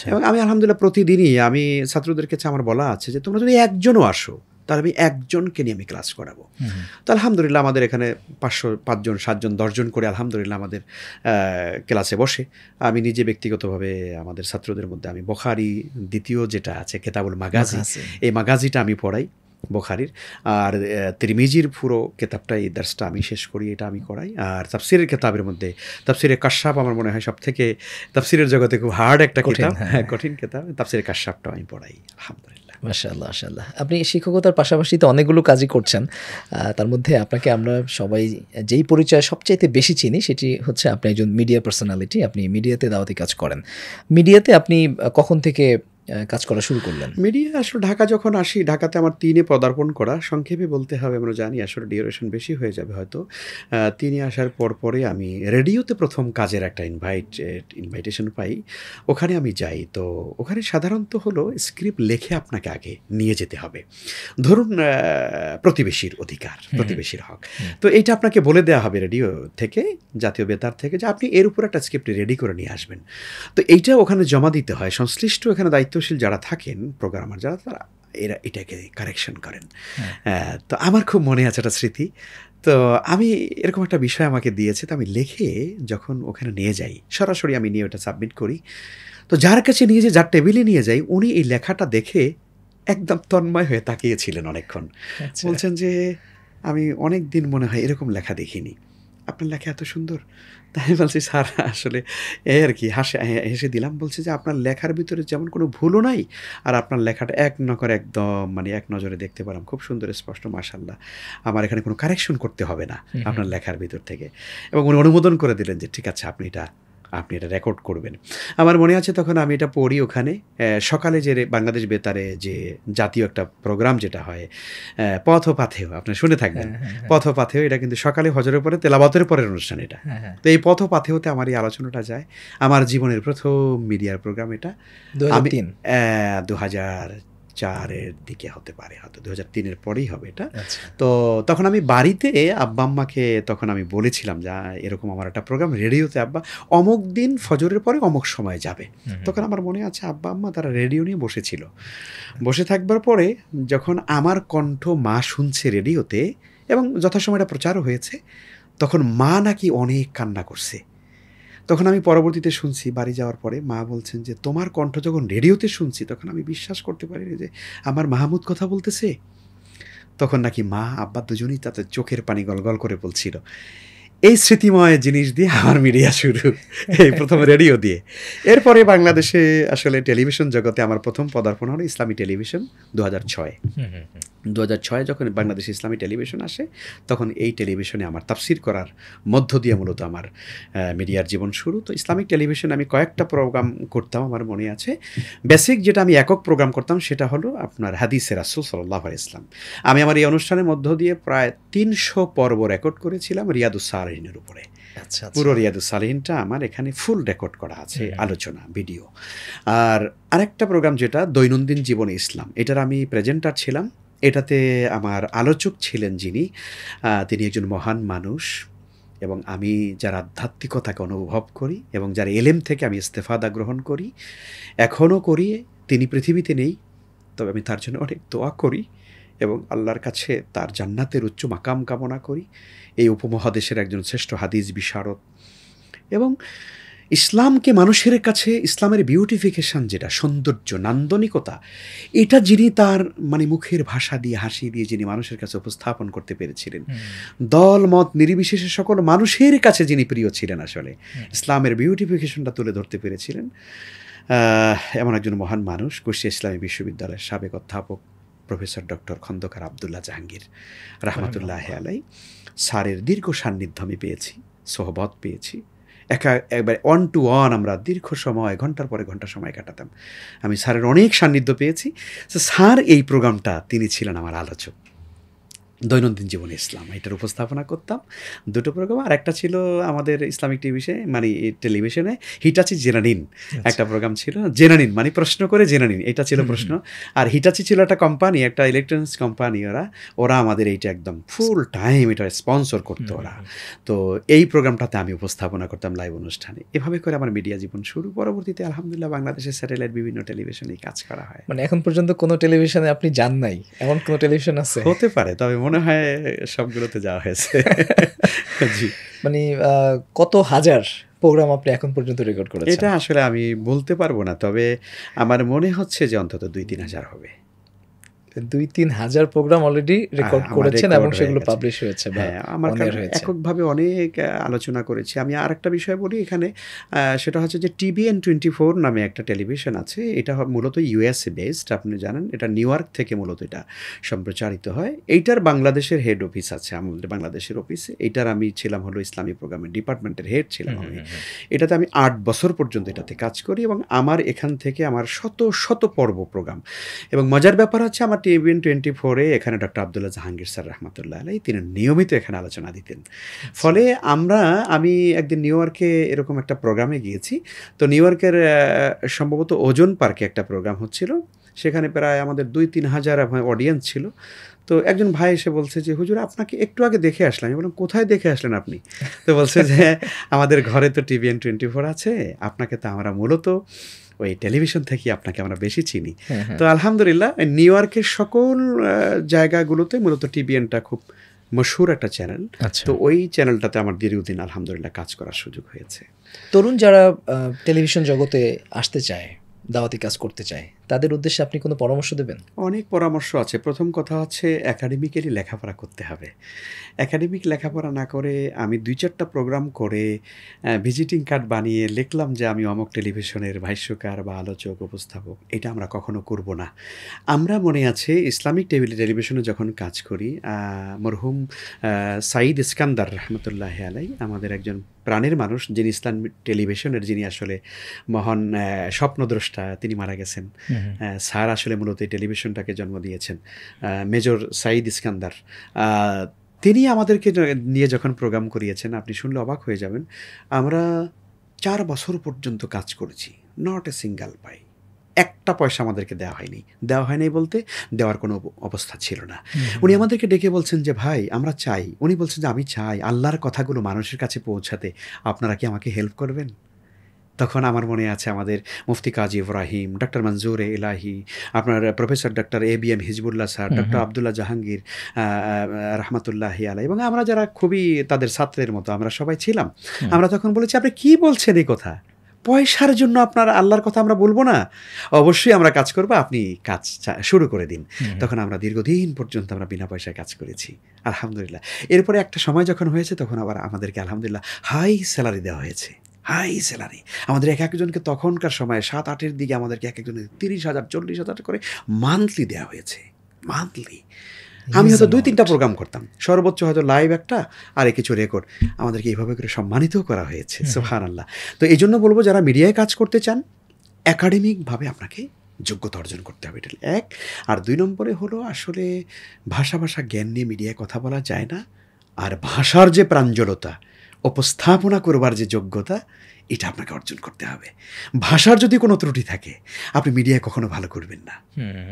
এবং আমি আলহামদুলিল্লাহ প্রতিদিনই আমি ছাত্রদের কাছে আমার বলা আছে যে তোমরা যদি একজনও আসো, তাহলে আমি একজনকে নিয়ে আমি ক্লাস করাবো। তো আলহামদুলিল্লাহ আমাদের এখানে 5 জন 7 জন 10 জন করে আলহামদুলিল্লাহ আমাদের ক্লাসে বসে। আমি নিজে ব্যক্তিগতভাবে আমাদের ছাত্রদের মধ্যে আমি বুখারী দ্বিতীয় যেটা আছে কিতাবুল মাগাজি, এই মাগাজিটা আমি পড়াই বুখারীর, আর তিরমিজির পুরো কিতাবটা এই দার্সটা আমি শেষ করি, এটা আমি করাই। আর তাফসিরের কিতাবের মধ্যে তাফসিরে কাশশাফ আমার মনে হয় সবথেকে তাফসিরের জগতে খুব হার্ড একটা কিতাব, কঠিন কিতাব, তাফসিরে কাশশাফটাও আমি পড়াই আলহামদুলিল্লাহ। মাশাআল্লাহ মাশাআল্লাহ। আপনি শিক্ষকতার পাশাপাশি তো অনেকগুলো কাজই করছেন। তার মধ্যে আপনাকে আমরা সবাই যেই পরিচয় সবচাইতে বেশি চিনি সেটি হচ্ছে আপনি একজন মিডিয়া পার্সোনালিটি। আপনি মিডিয়াতে দাওয়াতি কাজ করেন। মিডিয়াতে আপনি কখন থেকে কাজ করা শুরু করলেন? মিডিয়া আসলে ঢাকা যখন আসি, ঢাকাতে আমার 3-এ পদার্পণ করা, সংক্ষেপে বলতে হবে আমরা জানি আসলে ডিউরেশন বেশি হয়ে যাবে হয়তো। 3-এ আসার পরে আমি রেডিওতে প্রথম কাজের একটা ইনভাইটেশন পাই, ওখানে আমি যাই। তো ওখানে সাধারণত হলো স্ক্রিপ্ট লেখে আপনাকে আগে নিয়ে যেতে হবে, ধরুন প্রতিবেশীর অধিকার, প্রতিবেশীর হক, তো এইটা আপনাকে বলে দেওয়া হবে রেডিও থেকে, জাতীয় বেতার থেকে, যে আপনি এর উপর একটা স্ক্রিপ্ট রেডি করে নিয়ে আসবেন। তো এইটা ওখানে জমা দিতে হয়, সংশ্লিষ্ট এখানে দায়িত্বশীল যারা থাকেন, প্রোগ্রামার যারা, তারা এটাকে কারেকশন করেন। তো আমার খুব মনে আছে একটা স্মৃতি। তো আমি এরকম একটা বিষয় আমাকে দিয়েছে, তো আমি লিখে যখন ওখানে নিয়ে যাই, সরাসরি আমি নিয়ে ওটা সাবমিট করি। তো যার কাছে নিয়ে যাই, যার টেবিলে নিয়ে যাই, উনি এই লেখাটা দেখে একদম তন্ময় হয়ে তাকিয়েছিলেন অনেকক্ষণ। বলছেন যে আমি অনেক দিন মনে হয় এরকম লেখা দেখিনি, আপনার লেখা এত সুন্দর। তাই বলছি স্যার আসলে এই আর কি, হেসে দিলাম। বলছে যে আপনার লেখার ভিতরে যেমন কোনো ভুলও নাই, আর আপনার লেখাটা এক একদম মানে এক নজরে দেখতে পারলাম, খুব সুন্দর স্পষ্ট, মাশাআল্লাহ, আমার এখানে কোনো কারেকশন করতে হবে না আপনার লেখার ভিতর থেকে। এবং উনি অনুমোদন করে দিলেন যে ঠিক আছে আপনি এটা রেকর্ড করবেন। আমার মনে আছে তখন আমি এটা পড়ি ওখানে। সকালে যে বাংলাদেশ বেতারে যে জাতীয় একটা প্রোগ্রাম যেটা হয়, পথ ও পাথেয়, আপনি শুনে থাকবেন, পথ ও পাথেয়, এটা কিন্তু সকালে হজরের পরে তেলাওয়াতের পরের অনুষ্ঠান এটা। তো এই পথ ও পাথেয়তে আমার এই আলোচনাটা যায়। আমার জীবনের প্রথম মিডিয়ার প্রোগ্রাম এটা। 2004-এর দিকে হতে পারে, হয়তো 2003-এর পরেই হবে এটা। তো তখন আমি বাড়িতে আব্বা আম্মাকে তখন আমি বলেছিলাম যে এরকম আমার একটা প্রোগ্রাম রেডিওতে, আব্বা অমুক দিন ফজরের পরে অমুক সময় যাবে। তখন আমার মনে আছে আব্বা আম্মা তারা রেডিও নিয়ে বসেছিল। বসে থাকবার পরে যখন আমার কণ্ঠ মা শুনছে রেডিওতে, এবং যথাসময়টা প্রচারও হয়েছে, তখন মা নাকি অনেক কান্না করছে। তখন আমি পরবর্তীতে শুনছি বাড়ি যাওয়ার পরে, মা বলছেন যে তোমার কণ্ঠ যখন রেডিওতে শুনছি তখন আমি বিশ্বাস করতে পারিনি যে আমার মাহমুদ কথা বলতেছে। তখন নাকি মা আব্বা দুজনেই তাতে চোখের পানি গলগল করে বলছিল। এই স্মৃতিময় জিনিস দিয়ে আমার মিডিয়া শুরু, এই প্রথম রেডিও দিয়ে। এরপরে বাংলাদেশে আসলে টেলিভিশন জগতে আমার প্রথম পদার্পণ হলো ইসলামী টেলিভিশন 2006 যখন বাংলাদেশে ইসলামী টেলিভিশন আসে, তখন এই টেলিভিশনে আমার তাফসির করার মধ্য দিয়ে মূলত আমার মিডিয়ার জীবন শুরু। তো ইসলামিক টেলিভিশনে আমি কয়েকটা প্রোগ্রাম করতাম, আমার মনে আছে। বেসিক যেটা আমি একক প্রোগ্রাম করতাম সেটা হলো আপনার হাদিসে রাসূল সাল্লাল্লাহু আলাইহি ওয়াসাল্লাম। আমি আমার এই অনুষ্ঠানের মধ্য দিয়ে প্রায় 300 পর্ব রেকর্ড করেছিলাম রিয়াদুস সালিহিনের উপরে। পুরো রিয়াদুস সালিহিনটা আমার এখানে ফুল রেকর্ড করা আছে, আলোচনা, ভিডিও। আর আরেকটা প্রোগ্রাম যেটা দৈনন্দিন জীবনে ইসলাম, এটার আমি প্রেজেন্টার ছিলাম। এটাতে আমার আলোচক ছিলেন যিনি, তিনি একজন মহান মানুষ, এবং আমি যার আধ্যাত্মিকতাকে অনুভব করি এবং যার এলেম থেকে আমি ইস্তেফাদা গ্রহণ করি, এখনও করি। তিনি পৃথিবীতে নেই, তবে আমি তার জন্য অনেক দোয়া করি এবং আল্লাহর কাছে তার জান্নাতের উচ্চ মাকাম কামনা করি। এই উপমহাদেশের একজন শ্রেষ্ঠ হাদিস বিশারদ, এবং ইসলামকে মানুষের কাছে, ইসলামের বিউটিফিকেশন যেটা সৌন্দর্য, নান্দনিকতা, এটা যিনি তার মানে মুখের ভাষা দিয়ে, হাসি দিয়ে যিনি মানুষের কাছে উপস্থাপন করতে পেরেছিলেন, দল মত নির্বিশেষে সকল মানুষের কাছে যিনি প্রিয় ছিলেন, আসলে ইসলামের বিউটিফিকেশনটা তুলে ধরতে পেরেছিলেন, এমন একজন মহান মানুষ, কুষ্টিয়া ইসলামী বিশ্ববিদ্যালয়ের সাবেক অধ্যাপক প্রফেসর ডক্টর খন্দকার আবদুল্লাহ জাহাঙ্গীর রহমতুল্লাহ আলাই। স্যারের দীর্ঘ সান্নিধ্য আমি পেয়েছি, সোহবত পেয়েছি। একবার 1 to 1 আমরা দীর্ঘ সময়, ঘন্টার পরে ঘন্টা সময় কাটাতাম। আমি স্যারের অনেক সান্নিধ্য পেয়েছি। স্যার এই প্রোগ্রামটা তিনি ছিলেন আমার আলোচক। দৈনন্দিন জীবনে ইসলাম এটার উপস্থাপনা করতাম। ২টো প্রোগ্রাম। আর একটা ছিল আমাদের ইসলামিক টিভিশনে মানে টেলিভিশনে হিটাচি জেনানিন একটা প্রোগ্রাম ছিল। জেনানিন মানে প্রশ্ন করে জেনানিন, এটা ছিল প্রশ্ন। আর হিটাচি ছিল একটা কোম্পানি, একটা ইলেকট্রনিক্স কোম্পানি। ওরা আমাদের এইটা একদম ফুল টাইম এটা স্পন্সর করতো ওরা। তো এই প্রোগ্রামটাতে আমি উপস্থাপনা করতাম লাইভ অনুষ্ঠানে। এভাবে করে আমার মিডিয়া জীবন শুরু। পরবর্তীতে আলহামদুলিল্লাহ বাংলাদেশের স্যাটেলাইট বিভিন্ন টেলিভিশনেই কাজ করা হয়। মানে এখন পর্যন্ত কোনো টেলিভিশনে আপনি যান নাই, এমন কোনো টেলিভিশন আছে? হতে পারে, তবে মনে হয় সবগুলোতে যাওয়া হয়েছে। জি, মানে কত হাজার প্রোগ্রাম আপনি এখন পর্যন্ত রেকর্ড করেছেন? এটা আসলে আমি বলতে পারবো না, তবে আমার মনে হচ্ছে যে অন্তত ২-৩ হাজার হবে। ২-৩ হাজার প্রোগ্রাম অলরেডি রেকর্ড আমার করেছেন record এবং হয়ে সেগুলো গেছে। পাবলিশ হয়েছে বা হ্যাঁ, আমার on air হয়েছে। এককভাবে অনেক আলোচনা করেছি। আমি আরেকটা বিষয় বলি এখানে, সেটা হচ্ছে যে TBN 24 নামে একটা টেলিভিশন আছে। এটা মূলত USA বেসড, আপনি জানেন। এটা নিউ ইয়র্ক থেকে মূলত এটা সম্প্রচারিত হয়। এইটার বাংলাদেশের হেড অফিস আছে, আমাদের বাংলাদেশের অফিসে। এইটার আমি ছিলাম হলো ইসলামী প্রোগ্রামের ডিপার্টমেন্টের হেড ছিলাম আমি। এটাতে আমি ৮ বছর পর্যন্ত এটাতে কাজ করি এবং আমার এখান থেকে আমার শত শত পর্ব প্রোগ্রাম। এবং মজার ব্যাপার হচ্ছে আমার TBN 24 এখানে ডক্টর আব্দুল্লাহ জাহাঙ্গীর স্যার রহমতুল্লাহ আলাইহি তিনি নিয়মিত এখানে আলোচনা দিতেন। ফলে আমি একদিন নিউ ইয়র্কে এরকম একটা প্রোগ্রামে গিয়েছি। তো নিউ ইয়র্কের সম্ভবত ওজন পার্কে একটা প্রোগ্রাম হচ্ছিল। সেখানে প্রায় আমাদের ২-৩ হাজার অডিয়েন্স ছিল। তো একজন ভাই এসে বলছে যে, হুজুর আপনাকে একটু আগে দেখে আসলাম। আমি বললাম, কোথায় দেখে আসলেন আপনি? তো বলছে যে, আমাদের ঘরে তো TBN 24 আছে, আপনাকে তো আমরা মূলত ওই টেলিভিশন থেকে আপনাকে আমরা বেশি চিনি। তো আলহামদুলিল্লাহ নিউ ইয়র্কের সকল জায়গাগুলোতে মূলত TBNটা খুব মশহুর একটা চ্যানেল। তো ওই চ্যানেলটাতে আমার দীর্ঘদিন আলহামদুলিল্লাহ কাজ করার সুযোগ হয়েছে। তরুণ যারা টেলিভিশন জগতে আসতে চায়, দাওয়াতি কাজ করতে চায়, তাদের উদ্দেশ্যে আপনি কোনো পরামর্শ দেবেন? অনেক পরামর্শ আছে। প্রথম কথা হচ্ছে একাডেমিক্যালি লেখাপড়া করতে হবে। একাডেমিক লেখাপড়া না করে আমি ২-৪টা প্রোগ্রাম করে ভিজিটিং কার্ড বানিয়ে লিখলাম যে আমি অমুক টেলিভিশনের ভাষ্যকার বা আলোচক উপস্থাপক, এটা আমরা কখনো করব না। আমরা মনে আছে ইসলামিক টেলিভিশনে যখন কাজ করি, মরহুম সাঈদ ইস্কান্দার রহমতুল্লাহ আলাই আমাদের একজন প্রাণের মানুষ, যিনি ইসলাম টেলিভিশনের যিনি আসলে মহান স্বপ্নদ্রষ্টা, তিনি মারা গেছেন। স্যার আসলে মূলত এই টেলিভিশনটাকে জন্ম দিয়েছেন, মেজর সাঈদ ইস্কান্দার। তিনি আমাদেরকে নিয়ে যখন প্রোগ্রাম করিয়েছেন, আপনি শুনলে অবাক হয়ে যাবেন। আমরা ৪ বছর পর্যন্ত কাজ করেছি, নট এ সিঙ্গেল পাই। একটা পয়সা আমাদেরকে দেওয়া হয়নি বলতে দেওয়ার কোনো অবস্থা ছিল না। উনি আমাদেরকে ডেকে বলছেন যে, ভাই আমরা চাই, উনি বলছেন যে আমি চাই আল্লাহর কথাগুলো মানুষের কাছে পৌঁছাতে, আপনারা কি আমাকে হেল্প করবেন? তখন আমার মনে আছে আমাদের মুফতি কাজী ইব্রাহিম, ডক্টর মনজুর এলাহি, আপনার professor doctor ABM Hizbullah sir, doctor Abdullah Jahangir রহমতুল্লাহ আলাই, এবং আমরা যারা খুবই তাদের ছাত্রের মতো আমরা সবাই ছিলাম। আমরা তখন বলেছি, আপনি কি বলছেন এই কথা? পয়সার জন্য আপনার আল্লাহর কথা আমরা বলবো না, অবশ্যই আমরা কাজ করবো, আপনি কাজ শুরু করে দিন। তখন আমরা দীর্ঘদিন পর্যন্ত আমরা বিনা পয়সায় কাজ করেছি আলহামদুলিল্লাহ। এরপরে একটা সময় যখন হয়েছে, তখন আবার আমাদেরকে আলহামদুলিল্লাহ হাই স্যালারি দেওয়া হয়েছে। হাই স্যালারি আমাদের এক একজনকে তখনকার সময় 7-8-এর দিকে আমাদেরকে এক একজনের 30,000 40,000 করে মান্থলি দেওয়া হয়েছে। মান্থলি আমি হয়তো 2-3টা প্রোগ্রাম করতাম, সর্বোচ্চ হয়তো লাইভ একটা আর কিছু রেকর্ড, আমাদেরকে এইভাবে করে সম্মানিতও করা হয়েছে। সুবহানাল্লাহ। তো এই জন্য বলবো, যারা মিডিয়ায় কাজ করতে চান, একাডেমিকভাবে আপনাকে যোগ্যতা অর্জন করতে হবে, এটা এক। আর 2 নম্বরে হলো আসলে ভাষা জ্ঞান নিয়ে মিডিয়ায় কথা বলা যায় না। আর ভাষার যে প্রাঞ্জলতা, উপস্থাপনা করবার যে যোগ্যতা, এটা আপনাকে অর্জন করতে হবে। ভাষার যদি কোনো ত্রুটি থাকে, আপনি মিডিয়ায় কখনো ভালো করবেন না।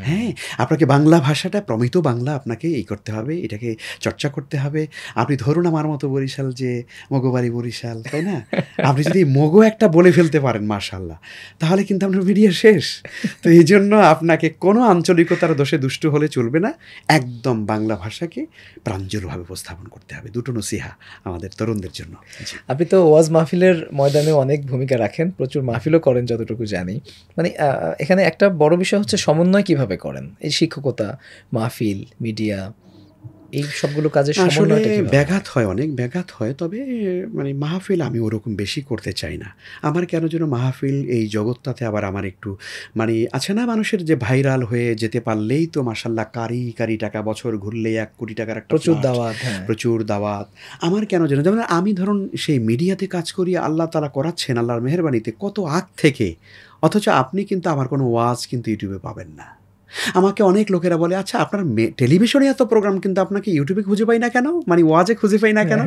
হ্যাঁ, আপনাকে বাংলা ভাষাটা, প্রমিত বাংলা আপনাকে করতে হবে, এটাকে চর্চা করতে হবে। আপনি ধরুন আমার মতো বরিশাল, যে মগবাড়ি বরিশাল, তাই না? আপনি যদি মগো একটা বলে ফেলতে পারেন মাশাআল্লাহ, তাহলে কিন্তু আপনার মিডিয়া শেষ। তো এই জন্য আপনাকে কোনো আঞ্চলিকতার দোষে দুষ্ট হলে চলবে না, একদম বাংলা ভাষাকে প্রাঞ্জলভাবে উপস্থাপন করতে হবে। 2টো নসিহা আমাদের তরুণদের জন্য। আপনি তো ওয়াজ মাহফিলের ময়দানেও অনেক ভূমিকা রাখেন, প্রচুর মাহফিলও করেন যতটুকু জানি। মানে এখানে একটা বড় বিষয় হচ্ছে সমন্বয় কিভাবে করেন, এই শিক্ষকতা, মাহফিল, মিডিয়া, এই সবগুলো কাজের সমন্বয়টা কিভাবে? ব্যাঘাত হয়, অনেক ব্যাঘাত হয়। তবে মানে মাহফিল আমি ওরকম বেশি করতে চাই না। আমার কেন যেন মাহফিল এই জগৎটাতে আবার আমার একটু মানে আছে না, মানুষের যে ভাইরাল হয়ে যেতে পারলেই তো মাশাআল্লাহ কারি টাকা, বছর ঘুরলেই 1 কোটি টাকার একটা প্রচুর ফ্ল্যাট, দাওয়াত। প্রচুর দাওয়াত। আমার কেন যেন, যেমন আমি ধরুন সেই মিডিয়াতে কাজ করি, আল্লাহ তাআলা করাচ্ছেন আল্লাহর মেহেরবানিতে কত আগ থেকে, অথচ আপনি কিন্তু আমার কোনো ওয়াজ কিন্তু ইউটিউবে পাবেন না। আমাকে অনেক লোকেরা বলে, আচ্ছা আপনার টেলিভিশনে এত প্রোগ্রাম কিন্তু আপনাকে ইউটিউবে খুঁজে পাই না কেন, মানে ওয়াজে খুঁজে পাই না কেন?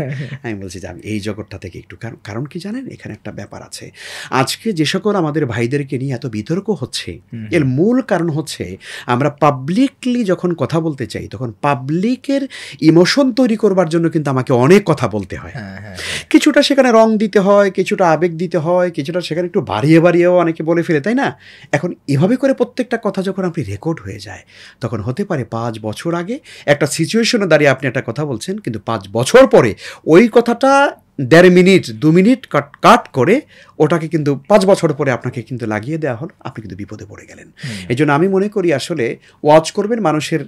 আমি বলছি যে আমি এই জগৎটা থেকে একটু, কারণ কি জানেন, এখানে একটা ব্যাপার আছে। আজকে যে সকল আমাদের ভাইদেরকে নিয়ে এত বিতর্ক হচ্ছে, এর মূল কারণ হচ্ছে আমরা পাবলিকলি যখন কথা বলতে চাই তখন পাবলিকের ইমোশন তৈরি করবার জন্য কিন্তু আমাকে অনেক কথা বলতে হয়। কিছুটা সেখানে রং দিতে হয়, কিছুটা আবেগ দিতে হয়, কিছুটা সেখানে একটু বাড়িয়েও অনেকে বলে ফেলে, তাই না? এখন এভাবে করে প্রত্যেকটা কথা যখন আপনি রেকর্ড হয়ে যায়, তখন হতে পারে 5 বছর আগে একটা সিচুয়েশনে দাঁড়িয়ে আপনি একটা কথা বলছেন, কিন্তু 5 বছর পরে ওই কথাটা 1.5 মিনিট 2 মিনিট কাট করে ওটাকে কিন্তু 5 বছর পরে আপনাকে কিন্তু লাগিয়ে দেওয়া হলো, আপনি কিন্তু বিপদে পড়ে গেলেন। এই জন্য আমি মনে করি আসলে ওয়াজ করবেন মানুষের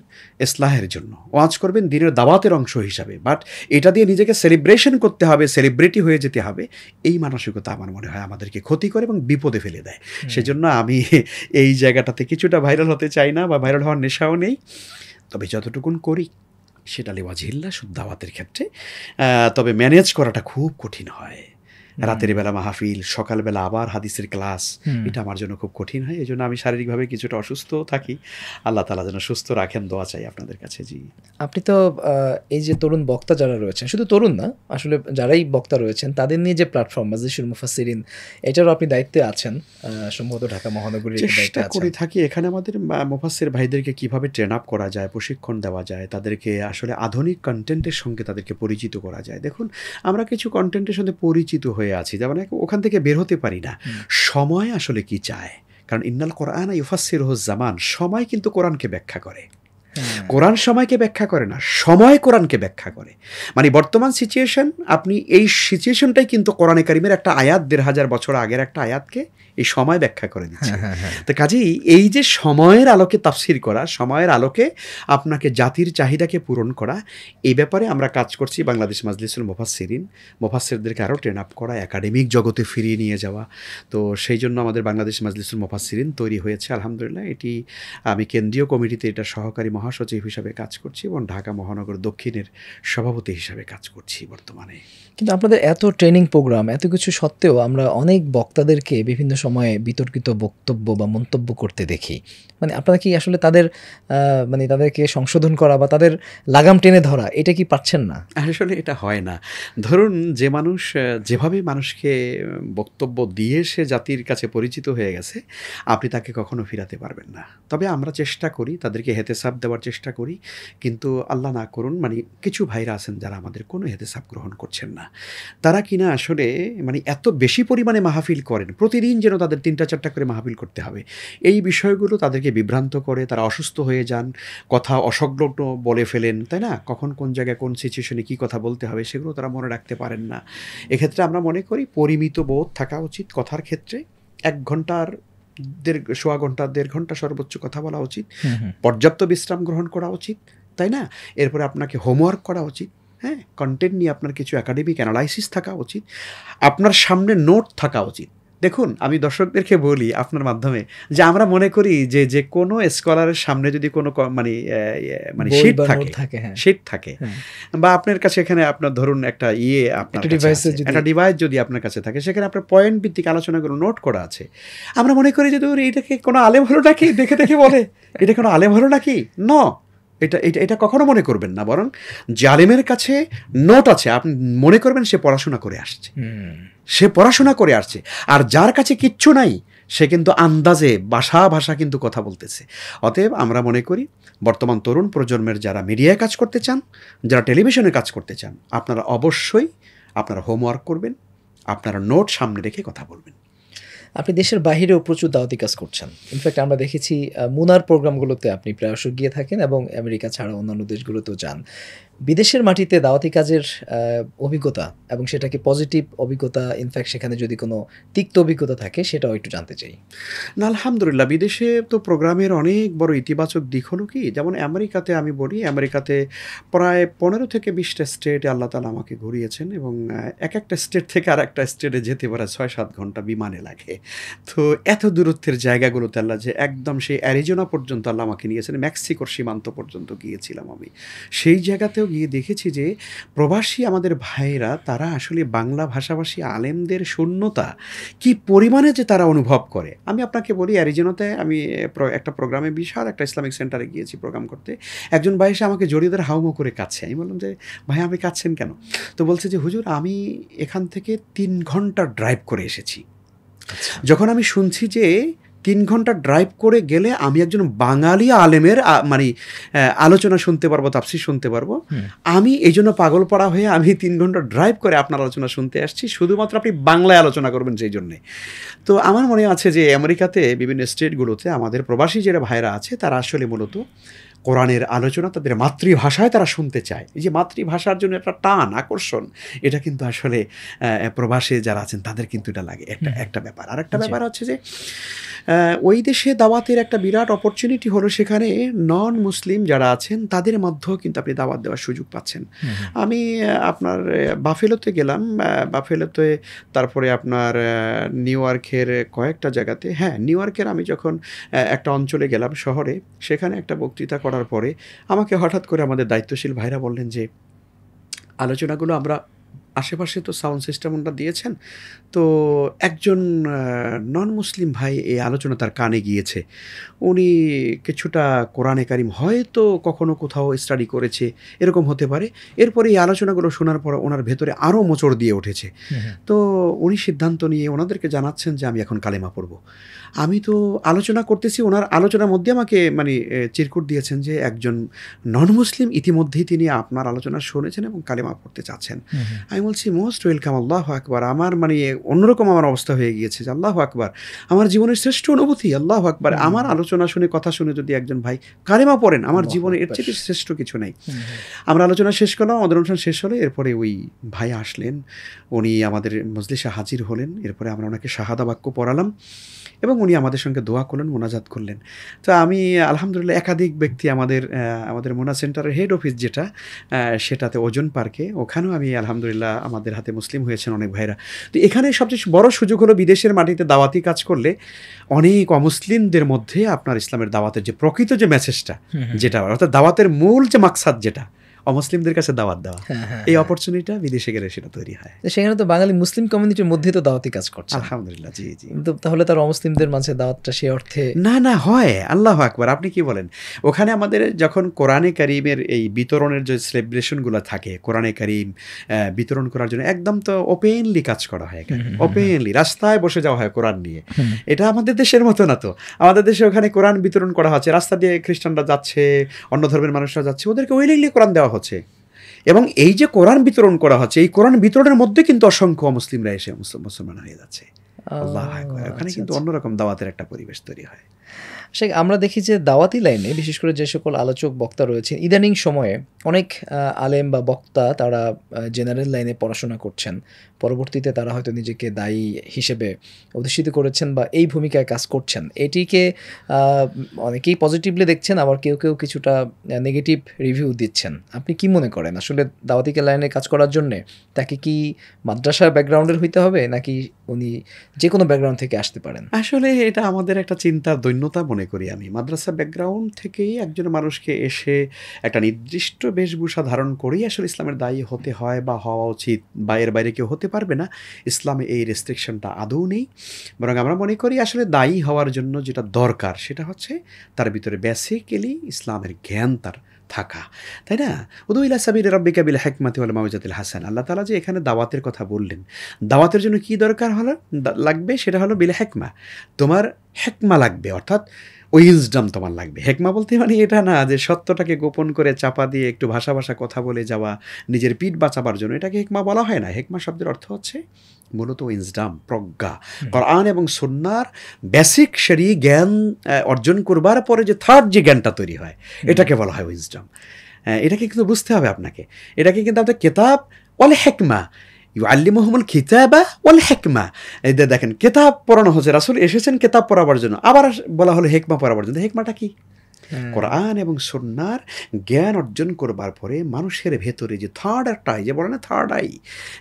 ইসলাহের জন্য, ওয়াজ করবেন দিনের দাওয়াতের অংশ হিসাবে, বাট এটা দিয়ে নিজেকে সেলিব্রেশন করতে হবে, সেলিব্রিটি হয়ে যেতে হবে, এই মানসিকতা আমার মনে হয় আমাদেরকে ক্ষতি করে এবং বিপদে ফেলে দেয়। সেজন্য আমি এই জায়গাটাতে কিছুটা ভাইরাল হতে চাই না, বা ভাইরাল হওয়ার নেশাও নেই। তবে যতটুকুন করি সেটা লেওয়াজিল্লা দাওয়াতের ক্ষেত্রে, তবে ম্যানেজ করাটা খুব কঠিন হয়। রাতের বেলা মাহফিল, সকালবেলা আবার হাদিসের ক্লাস, এটা আমার জন্য খুব কঠিন হয়। এই জন্য আমি শারীরিকভাবে কিছুটা অসুস্থ থাকি। আল্লাহ তাআলা যেন সুস্থ রাখেন, দোয়া চাই আপনাদের কাছে। জি, আপনি তো এই যে তরুণ বক্তা যারা রয়েছেন, শুধু তরুণ না, আসলে যারাই বক্তা রয়েছেন তাদের নিয়ে যে প্ল্যাটফর্ম মাজলিসুল মুফাসসিরিন, এটারও আপনি দায়িত্বে আছেন, সম্ভবত ঢাকা মহানগরীর দায়িত্বে চেষ্টা আছেন। করে থাকি এখানে আমাদের মুফাসসির ভাইদেরকে কিভাবে ট্রেন আপ করা যায়, প্রশিক্ষণ দেওয়া যায়, তাদেরকে আসলে আধুনিক কন্টেন্টের সঙ্গে তাদেরকে পরিচিত করা যায়। দেখুন, আমরা কিছু কন্টেন্টের সঙ্গে পরিচিত হয়ে আছি, যেমন ওখান থেকে বের হতে পারি না। সময় আসলে কি চায়, কারণ ইন্নাল কোরআন ইউফাসসিরুহুজ জামান, সময় কিন্তু কোরআনকে ব্যাখ্যা করে। কোরআন সময়কে ব্যাখ্যা করে না, সময় কোরআনকে ব্যাখ্যা করে। মানে বর্তমান সিচুয়েশন, আপনি এই সিচুয়েশনটাই কিন্তু কোরআনে কারিমের একটা আয়াত 1500 বছর আগের একটা আয়াতকে এই সময় ব্যাখ্যা করে দিচ্ছে। তো কাজেই এই যে সময়ের আলোকে তাফসির করা, সময়ের আলোকে আপনাকে জাতির চাহিদাকে পূরণ করা, এই ব্যাপারে আমরা কাজ করছি। বাংলাদেশ মাজলিসুল মুফাসসিরিন, মুফাসসিরদেরকে আরও ট্রেন আপ করা, একাডেমিক জগতে ফিরিয়ে নিয়ে যাওয়া। তো সেই জন্য আমাদের বাংলাদেশ মাজলিসুল মুফাসসিরিন তৈরি হয়েছে আলহামদুলিল্লাহ। এটি আমি কেন্দ্রীয় কমিটিতে এটা সহকারী মহাসচিব হিসাবে কাজ করছি এবং ঢাকা মহানগর দক্ষিণের সভাপতি হিসাবে কাজ করছি বর্তমানে। কিন্তু আপনাদের এত ট্রেনিং প্রোগ্রাম, এত কিছু সত্ত্বেও আমরা অনেক বক্তাদেরকে বিভিন্ন সময়ে বিতর্কিত বক্তব্য বা মন্তব্য করতে দেখি। মানে আপনারা কি আসলে তাদের মানে তাদেরকে সংশোধন করা বা তাদের লাগাম টেনে ধরা, এটা কি পারছেন না? আসলে এটা হয় না। ধরুন, যে মানুষ যেভাবে মানুষকে বক্তব্য দিয়ে সে জাতির কাছে পরিচিত হয়ে গেছে, আপনি তাকে কখনো ফিরাতে পারবেন না। তবে আমরা চেষ্টা করি, তাদেরকে হেতেসাব দেওয়ার চেষ্টা করি, কিন্তু আল্লাহ না করুন, মানে কিছু ভাইরা আছেন যারা আমাদের কোনো হেতেসাব গ্রহণ করছেন না। তারা কিনা আসলে মানে এত বেশি পরিমাণে মাহফিল করেন, প্রতিদিন যেন তাদের 3টা-4টা করে মাহফিল করতে হবে, এই বিষয়গুলো তাদেরকে বিভ্রান্ত করে। তারা অসুস্থ হয়ে যান, কথা অসংলগ্ন বলে ফেলেন, তাই না? কখন কোন জায়গায় কোন সিচুয়েশনে কী কথা বলতে হবে সেগুলো তারা মনে রাখতে পারেন না। এক্ষেত্রে আমরা মনে করি পরিমিত বোধ থাকা উচিত কথার ক্ষেত্রে। 1 ঘন্টার সোয়া ঘন্টা 1.5 ঘন্টা সর্বোচ্চ কথা বলা উচিত, পর্যাপ্ত বিশ্রাম গ্রহণ করা উচিত, তাই না? এরপরে আপনাকে হোমওয়ার্ক করা উচিত, হ্যাঁ, কন্টেন্ট নিয়ে আপনার কিছু একাডেমিক অ্যানালাইসিস থাকা উচিত, আপনার সামনে নোট থাকা উচিত। দেখুন, আমি দর্শকদেরকে বলি আপনার মাধ্যমে যে আমরা মনে করি যে কোনো স্কলারের সামনে যদি কোনো মানে শীট থাকে বা আপনার কাছে এখানে আপনার ধরুন একটা একটা ডিভাইস যদি আপনার কাছে থাকে, সেখানে আপনার পয়েন্ট ভিত্তিক আলোচনাগুলো নোট করা আছে। আমরা মনে করি যে এটাকে কোনো আলেম হলো নাকি, দেখে বলে এটা কোনো আলেম হলো নাকি? এটা কখনো মনে করবেন না, বরং জালেমের কাছে নোট আছে, আপনি মনে করবেন সে পড়াশোনা করে আসছে, আর যার কাছে কিচ্ছু নাই সে কিন্তু আন্দাজে ভাষা কিন্তু কথা বলতেছে। অতএব আমরা মনে করি বর্তমান তরুণ প্রজন্মের যারা মিডিয়ায় কাজ করতে চান, যারা টেলিভিশনে কাজ করতে চান, আপনারা অবশ্যই আপনারা হোমওয়ার্ক করবেন, আপনারা নোট সামনে রেখে কথা বলবেন। আপনি দেশের বাইরেও প্রচুর দাওয়াতি কাজ করছেন। ইনফ্যাক্ট আমরা দেখেছি মুনার প্রোগ্রামগুলোতে আপনি প্রায়শই গিয়ে থাকেন এবং আমেরিকা ছাড়া অন্যান্য দেশগুলোতেও যান। বিদেশের মাটিতে দাওয়াতি কাজের অভিজ্ঞতা এবং সেটাকে পজিটিভ অভিজ্ঞতা, ইনফ্যাক্ট সেখানে যদি কোনো তিক্ত অভিজ্ঞতা থাকে সেটাও একটু জানতে চাই। না, আলহামদুলিল্লাহ, বিদেশে তো প্রোগ্রামের অনেক বড় ইতিবাচক দিক হলো কি, যেমন আমেরিকাতে আমি বলি, আমেরিকাতে প্রায় 15 থেকে 20টা স্টেটে আল্লাহ তাআলা আমাকে ঘুরিয়েছেন এবং এক একটা স্টেট থেকে আর একটা স্টেটে যেতে পারে 6-7 ঘন্টা বিমানে লাগে। তো এত দূরত্বের জায়গাগুলোতে আল্লাহ যে একদম সেই অ্যারিজোনা পর্যন্ত আল্লাহ আমাকে নিয়েছেন, মেক্সিকোর সীমান্ত পর্যন্ত গিয়েছিলাম আমি। সেই জায়গাতেও প্রবাসেও গিয়ে দেখেছি যে প্রবাসী আমাদের ভাইয়েরা তারা আসলে বাংলা ভাষাভাষী আলেমদের শূন্যতা কি পরিমাণে যে তারা অনুভব করে। আমি আপনাকে বলি, অ্যারিজোনাতে আমি একটা প্রোগ্রামে, বিশাল একটা ইসলামিক সেন্টারে গিয়েছি প্রোগ্রাম করতে। একজন ভাই এসে আমাকে জড়িয়ে ধরে হাউমাউ করে কাঁদছে। আমি বললাম যে ভাই আপনি কাঁদছেন কেন? তো বলছে যে হুজুর আমি এখান থেকে 3 ঘন্টা ড্রাইভ করে এসেছি। যখন আমি শুনছি যে 3 ঘন্টা ড্রাইভ করে গেলে আমি একজন বাঙালি আলেমের মানে আলোচনা শুনতে পারবো, তাফসীর শুনতে পারবো, আমি এই জন্য পাগল পড়া হয়ে আমি 3 ঘন্টা ড্রাইভ করে আপনার আলোচনা শুনতে আসছি, শুধুমাত্র আপনি বাংলায় আলোচনা করবেন সেই জন্যে। তো আমার মনে আছে যে আমেরিকাতে বিভিন্ন স্টেটগুলোতে আমাদের প্রবাসী যারা ভাইরা আছে তারা আসলে মূলত কোরআনের আলোচনা তাদের মাতৃভাষায় তারা শুনতে চায়। এই যে মাতৃভাষার জন্য একটা টান, আকর্ষণ, এটা কিন্তু আসলে প্রবাসে যারা আছেন তাদের কিন্তু এটা লাগে, একটা ব্যাপার। আর একটা ব্যাপার হচ্ছে যে ওই দেশে দাওয়াতের একটা বিরাট অপরচুনিটি হলো সেখানে নন মুসলিম যারা আছেন তাদের মধ্যেও কিন্তু আপনি দাওয়াত দেওয়ার সুযোগ পাচ্ছেন। আমি আপনার বাফেলোতে গেলাম, বাফেলোতে, তারপরে আপনার নিউ ইয়র্কের কয়েকটা জায়গাতে। হ্যাঁ, নিউ ইয়র্কের আমি যখন একটা অঞ্চলে গেলাম শহরে, সেখানে একটা বক্তৃতা করার পরে আমাকে হঠাৎ করে আমাদের দায়িত্বশীল ভাইরা বললেন যে আলোচনাগুলো আমরা আশেপাশে তো সাউন্ড সিস্টেম ওনারা দিয়েছেন, তো একজন নন মুসলিম ভাই এই আলোচনা তার কানে গিয়েছে, উনি কিছুটা কোরআনে কারিম হয়তো কখনো কোথাও স্টাডি করেছে, এরকম হতে পারে। এরপরে এই আলোচনাগুলো শোনার পর ওনার ভেতরে আরও মোচড় দিয়ে উঠেছে। তো উনি সিদ্ধান্ত নিয়ে ওনাদেরকে জানাচ্ছেন যে আমি এখন কালেমা পড়ব। আমি তো আলোচনা করতেছি, ওনার আলোচনার মধ্যে আমাকে মানে চিরকুট দিয়েছেন যে একজন নন মুসলিম ইতিমধ্যেই তিনি আপনার আলোচনা শুনেছেন এবং কালেমা পড়তে চাচ্ছেন। আমি বলছি মোস্ট ওয়েলকাম, আল্লাহু আকবার। আমার মানে অন্যরকম আমার অবস্থা হয়ে গিয়েছে যে আল্লাহু আকবার, আমার জীবনের শ্রেষ্ঠ অনুভূতি, আল্লাহু আকবার। আমার আলোচনা শুনে, কথা শুনে যদি একজন ভাই কালেমা পড়েন, আমার জীবনে এর চেয়ে শ্রেষ্ঠ কিছু নেই। আমরা আলোচনা শেষ করলাম, আমাদের অনুষ্ঠান শেষ হলে এরপরে ওই ভাই আসলেন, উনি আমাদের মজলিসে হাজির হলেন। এরপরে আমরা ওনাকে শাহাদা বাক্য পড়ালাম এবং উনি আমাদের সঙ্গে দোয়া করলেন, মোনাজাত করলেন। তো আমি আলহামদুলিল্লাহ একাধিক ব্যক্তি আমাদের মোনা সেন্টারের হেড অফিস যেটা, সেটাতে ওজন পার্কে, ওখানেও আমি আলহামদুলিল্লাহ আমাদের হাতে মুসলিম হয়েছেন অনেক ভাইরা। তো এখানে সবচেয়ে বড় সুযোগ হলো বিদেশের মাটিতে দাওয়াতি কাজ করলে অনেক অমুসলিমদের মধ্যে আপনার ইসলামের দাওয়াতের যে প্রকৃত যে মেসেজটা, যেটা অর্থাৎ দাওয়াতের মূল যে মাকসাদ, যেটা অমুসলিমদের কাছে দাওয়াত দেওয়া, এই অপরচুনিটিটা বিদেশে গেলে সেটা তৈরি হয়। সেখানে তো বাঙালি মুসলিম কমিউনিটির মধ্যে তো দাওয়াতি কাজ করছে আলহামদুলিল্লাহ। জি জি। তাহলে তার অমুসলিমদের মাঝে দাওয়াতটা সে অর্থে না হয়। আল্লাহু আকবার, আপনি কি বলেন? ওখানে আমাদের যখন কোরআনে কারিমের এই বিতরণের যে সেলিব্রেশনগুলো থাকে, কোরআনে কারিম বিতরণ করার জন্য একদম তো ওপেনলি কাজ করা হয়, ওপেনলি রাস্তায় বসে যাওয়া হয় কোরআন নিয়ে। এটা আমাদের দেশের মতো না তো। আমাদের দেশে ওখানে কোরআন বিতরণ করা হচ্ছে, রাস্তা দিয়ে খ্রিস্টানরা যাচ্ছে, অন্য ধর্মের মানুষরা যাচ্ছে, ওদেরকে উইলিংলি কোরআন দেওয়া হচ্ছে। এবং এই যে কোরআন বিতরণ করা হচ্ছে, এই কোরআন বিতরণের মধ্যে কিন্তু অসংখ্য মুসলিমরা এসে মুসলমান হয়ে যাচ্ছে। আল্লাহু আকবার। ওখানে কিন্তু অন্যরকম দাওয়াতের একটা পরিবেশ তৈরি হয়। শেখ, আমরা দেখি যে দাওয়াতি লাইনে বিশেষ করে যে সকল আলোচক বক্তা রয়েছেন, ইদানিং সময়ে অনেক আলেম বা বক্তা তারা জেনারেল লাইনে পড়াশোনা করছেন, পরবর্তীতে তারা হয়তো নিজেকে দায়ী হিসেবে অধিষ্ঠিত করেছেন বা এই ভূমিকায় কাজ করছেন। এটিকে অনেকেই পজিটিভলি দেখছেন, আবার কেউ কেউ কিছুটা নেগেটিভ রিভিউ দিচ্ছেন। আপনি কি মনে করেন, আসলে দাওয়াতি লাইনে কাজ করার জন্যে তাকে কি মাদ্রাসা ব্যাকগ্রাউন্ডের হইতে হবে, নাকি উনি যে কোনো ব্যাকগ্রাউন্ড থেকে আসতে পারেন? আসলে এটা আমাদের একটা চিন্তার দৈন্যতা মনে করি আমি। মাদ্রাসা ব্যাকগ্রাউন্ড থেকেই একজন মানুষকে এসে একটা নির্দিষ্ট বেশভূষা ধারণ করেই আসলে ইসলামের দায়ী হতে হয় বা হওয়া উচিত, বা এর বাইরে কেউ হতে পারবে না, ইসলামে এই রেস্ট্রিকশনটা আদৌ নেই। বরং আমরা মনে করি আসলে দায়ী হওয়ার জন্য যেটা দরকার সেটা হচ্ছে তার ভিতরে বেসিক্যালি ইসলামের জ্ঞান তার থাকা, তাই না? উদু ইলা সাবিলি রাব্বিকা বিল হিকমাতি ওয়াল মাউইজাতিল হাসান। আল্লাহ তাআলা যে এখানে দাওয়াতের কথা বললেন, দাওয়াতের জন্য কি দরকার লাগবে সেটা হলো বিল হিকমা, তোমার হিকমা লাগবে, অর্থাৎ উইজডম তোমার লাগবে। হেকমা বলতে মানে এটা না যে সত্যটাকে গোপন করে চাপা দিয়ে একটু ভাষা কথা বলে যাওয়া নিজের পিঠ বাঁচাবার জন্য, এটাকে হেকমা বলা হয় না। হেকমা শব্দের অর্থ হচ্ছে মূলত উইজডম, প্রজ্ঞা। কোরআন এবং সুন্নাহর বেসিক শরীয়ী জ্ঞান অর্জন করবার পরে যে থার্ড যে জ্ঞানটা তৈরি হয়, এটাকে বলা হয় উইজডম। এটাকে কিন্তু বুঝতে হবে আপনাকে। এটাকে কিন্তু আপনার কিতাব ওয়াল হিকমা, ইউআল্লিমুহুমুল কিতাবা ওয়াল হিকমা। এই দেখেন, কিতাব পড়ানো হচ্ছে, রাসূল এসেছেন কিতাব পড়াবার জন্য, আবার বলা হলো হিকমা পড়াবার জন্য। হিকমাটা কি? কোরআন এবং সুন্নাহর জ্ঞান অর্জন করবার পরে মানুষের ভেতরে যে থার্ড একটা আই, যে বলে না থার্ড আই,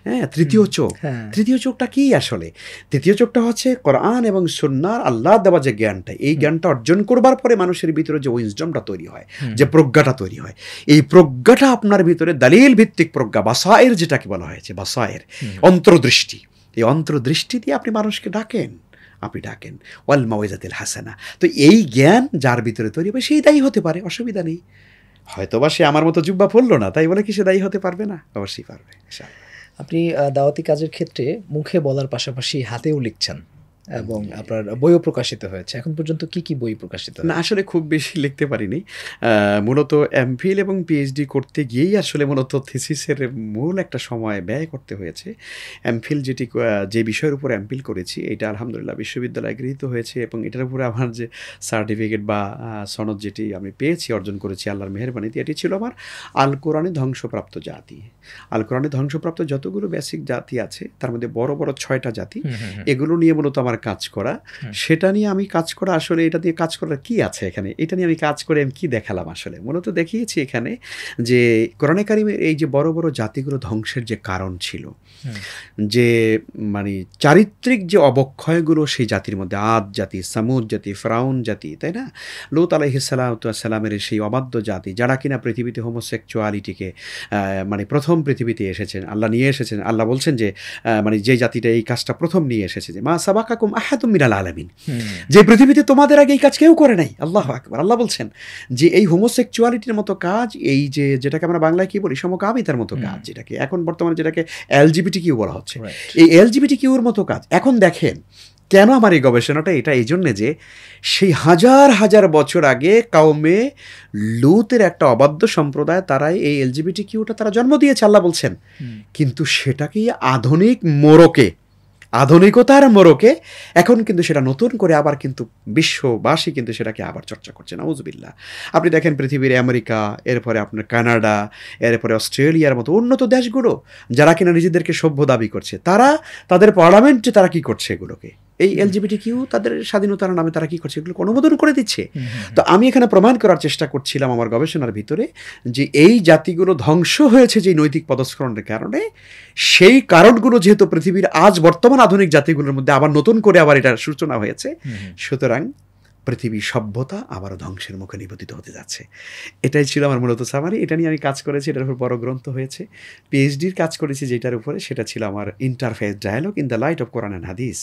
হ্যাঁ, তৃতীয় চোখ, তৃতীয় চোখটা কি আসলে? তৃতীয় চোখটা হচ্ছে কোরআন এবং সুন্নাহর আল্লাহ দেওয়া যে জ্ঞানটা, এই জ্ঞানটা অর্জন করবার পরে মানুষের ভিতরে যে উইজডমটা তৈরি হয়, যে প্রজ্ঞাটা তৈরি হয়, এই প্রজ্ঞাটা আপনার ভিতরে দালিল ভিত্তিক প্রজ্ঞা, বাসায়ের যেটাকে বলা হয়েছে, বাসায়ের অন্তর্দৃষ্টি, এই অন্তর্দৃষ্টি দিয়ে আপনি মানুষকে ডাকেন, ওয়াল মাউইজাতিল হাসানা। তো এই জ্ঞান যার ভিতরে তৈরি হবে সেই দায়ী হতে পারে, অসুবিধা নেই। হয়তোবা সে আমার মতো জুব্বা পড়লো না, তাই বলে কি সে দায়ী হতে পারবে না? অবশ্যই পারবে। আপনি দাওয়াতি কাজের ক্ষেত্রে মুখে বলার পাশাপাশি হাতেও লিখছেন এবং আপনার বইও প্রকাশিত হয়েছে। এখন পর্যন্ত কি কি বই প্রকাশিত? না, আসলে খুব বেশি লিখতে পারিনি। মূলত এমফিল এবং পিএইচডি করতে গিয়েই আসলে মূলত থিসিসের মূল একটা সময় ব্যয় করতে হয়েছে। এমফিল যে বিষয়ের উপর এমফিল করেছি, এটা আলহামদুলিল্লাহ বিশ্ববিদ্যালয়ে গৃহীত হয়েছে এবং এটার উপরে আমার যে সার্টিফিকেট বা সনদ যেটি আমি পেয়েছি, অর্জন করেছি আল্লাহর মেহেরবানিতে, এটি ছিল আমার আল কোরআনে ধ্বংসপ্রাপ্ত জাতি। আল কোরআনে ধ্বংসপ্রাপ্ত যতগুলো বেসিক জাতি আছে তার মধ্যে বড় বড় 6টা জাতি, এগুলো নিয়ে মূলত আমার কাজ করা, সেটা নিয়ে আমি কাজ করা। আসলে এটা দিয়ে কাজ করার কি আছে এখানে? এটা নিয়ে আমি কাজ করে আমি কি দেখালাম? আসলে মূলত দেখিয়েছি এখানে যে কোরআনে কারিমের এই যে বড় বড় জাতিগুলো ধ্বংসের যে কারণ ছিল, যে মানে চারিত্রিক যে অবক্ষয়গুলো সেই জাতির মধ্যে, আদ জাতি, সামুদ জাতি, ফেরাউন জাতি, তাই না, লূত আলাইহিসসালামের সেই অবাধ্য জাতি, যারা কিনা পৃথিবীতে হোমোসেক্সুয়ালিটিকে মানে প্রথম পৃথিবীতে এসেছেন, আল্লাহ নিয়ে এসেছেন। আল্লাহ বলছেন যে মানে যে জাতিটা এই কাজটা প্রথম নিয়ে এসেছে, যে মা সাবাকাকুম আহাদুম মিনাল আলামিন, যে পৃথিবীতে তোমাদের আগে এই কাজ কেউ করে নাই। আল্লাহু আকবার। আল্লাহ বলছেন যে এই হোমোসেক্সুয়ালিটির মতো কাজ, এই যে যেটাকে আমরা বাংলায় কি বলি, সমকামিতার মতো কাজ, যেটাকে এখন বর্তমানে যেটাকে এলজিবিটি কিউ বলা হচ্ছে, এই এলজিবিটি কিউর মতো কাজ। এখন দেখেন কেন আমার এই গবেষণাটা, এটা এই জন্যে যে সেই হাজার হাজার বছর আগে কাউমে লূতের একটা অবাধ্য সম্প্রদায়, তারাই এই এলজিবিটি কিউটা তারা জন্ম দিয়েছে, আল্লাহ বলছেন। কিন্তু সেটাকেই আধুনিক মোড়কে, আধুনিকতার মোড়কে এখন কিন্তু সেটা নতুন করে আবার কিন্তু বিশ্ববাসী কিন্তু সেটাকে আবার চর্চা করছে। নাউজুবিল্লাহ। আপনি দেখেন পৃথিবীর আমেরিকা, এরপরে আপনার কানাডা, এরপরে অস্ট্রেলিয়ার মতো উন্নত দেশগুলো, যারা কিনা নিজেদেরকে সভ্য দাবি করছে, তারা তাদের পার্লামেন্টে তারা কি করছে, এগুলোকে এই এলজিবিটি কিউ তাদের স্বাধীনতার নামে তারা কি করছে, এগুলোকে অনুমোদন করে দিচ্ছে। তো আমি এখানে প্রমাণ করার চেষ্টা করছিলাম আমার গবেষণার ভিতরে যে এই জাতিগুলো ধ্বংস হয়েছে যে নৈতিক পদস্খলনের কারণে, সেই কারণগুলো যেহেতু পৃথিবীর আজ বর্তমান আধুনিক জাতিগুলোর মধ্যে আবার নতুন করে আবার এটার সূচনা হয়েছে, সুতরাং পৃথিবীর সভ্যতা আবারও ধ্বংসের মুখে নিপতিত হতে যাচ্ছে। এটাই ছিল আমার মূলত সামারি। এটা নিয়ে আমি কাজ করেছি, এটার উপর বড় গ্রন্থ হয়েছে। পিএইচডির কাজ করেছি যেটার উপরে, সেটা ছিল আমার interface dialogue in the light of Quran and hadith,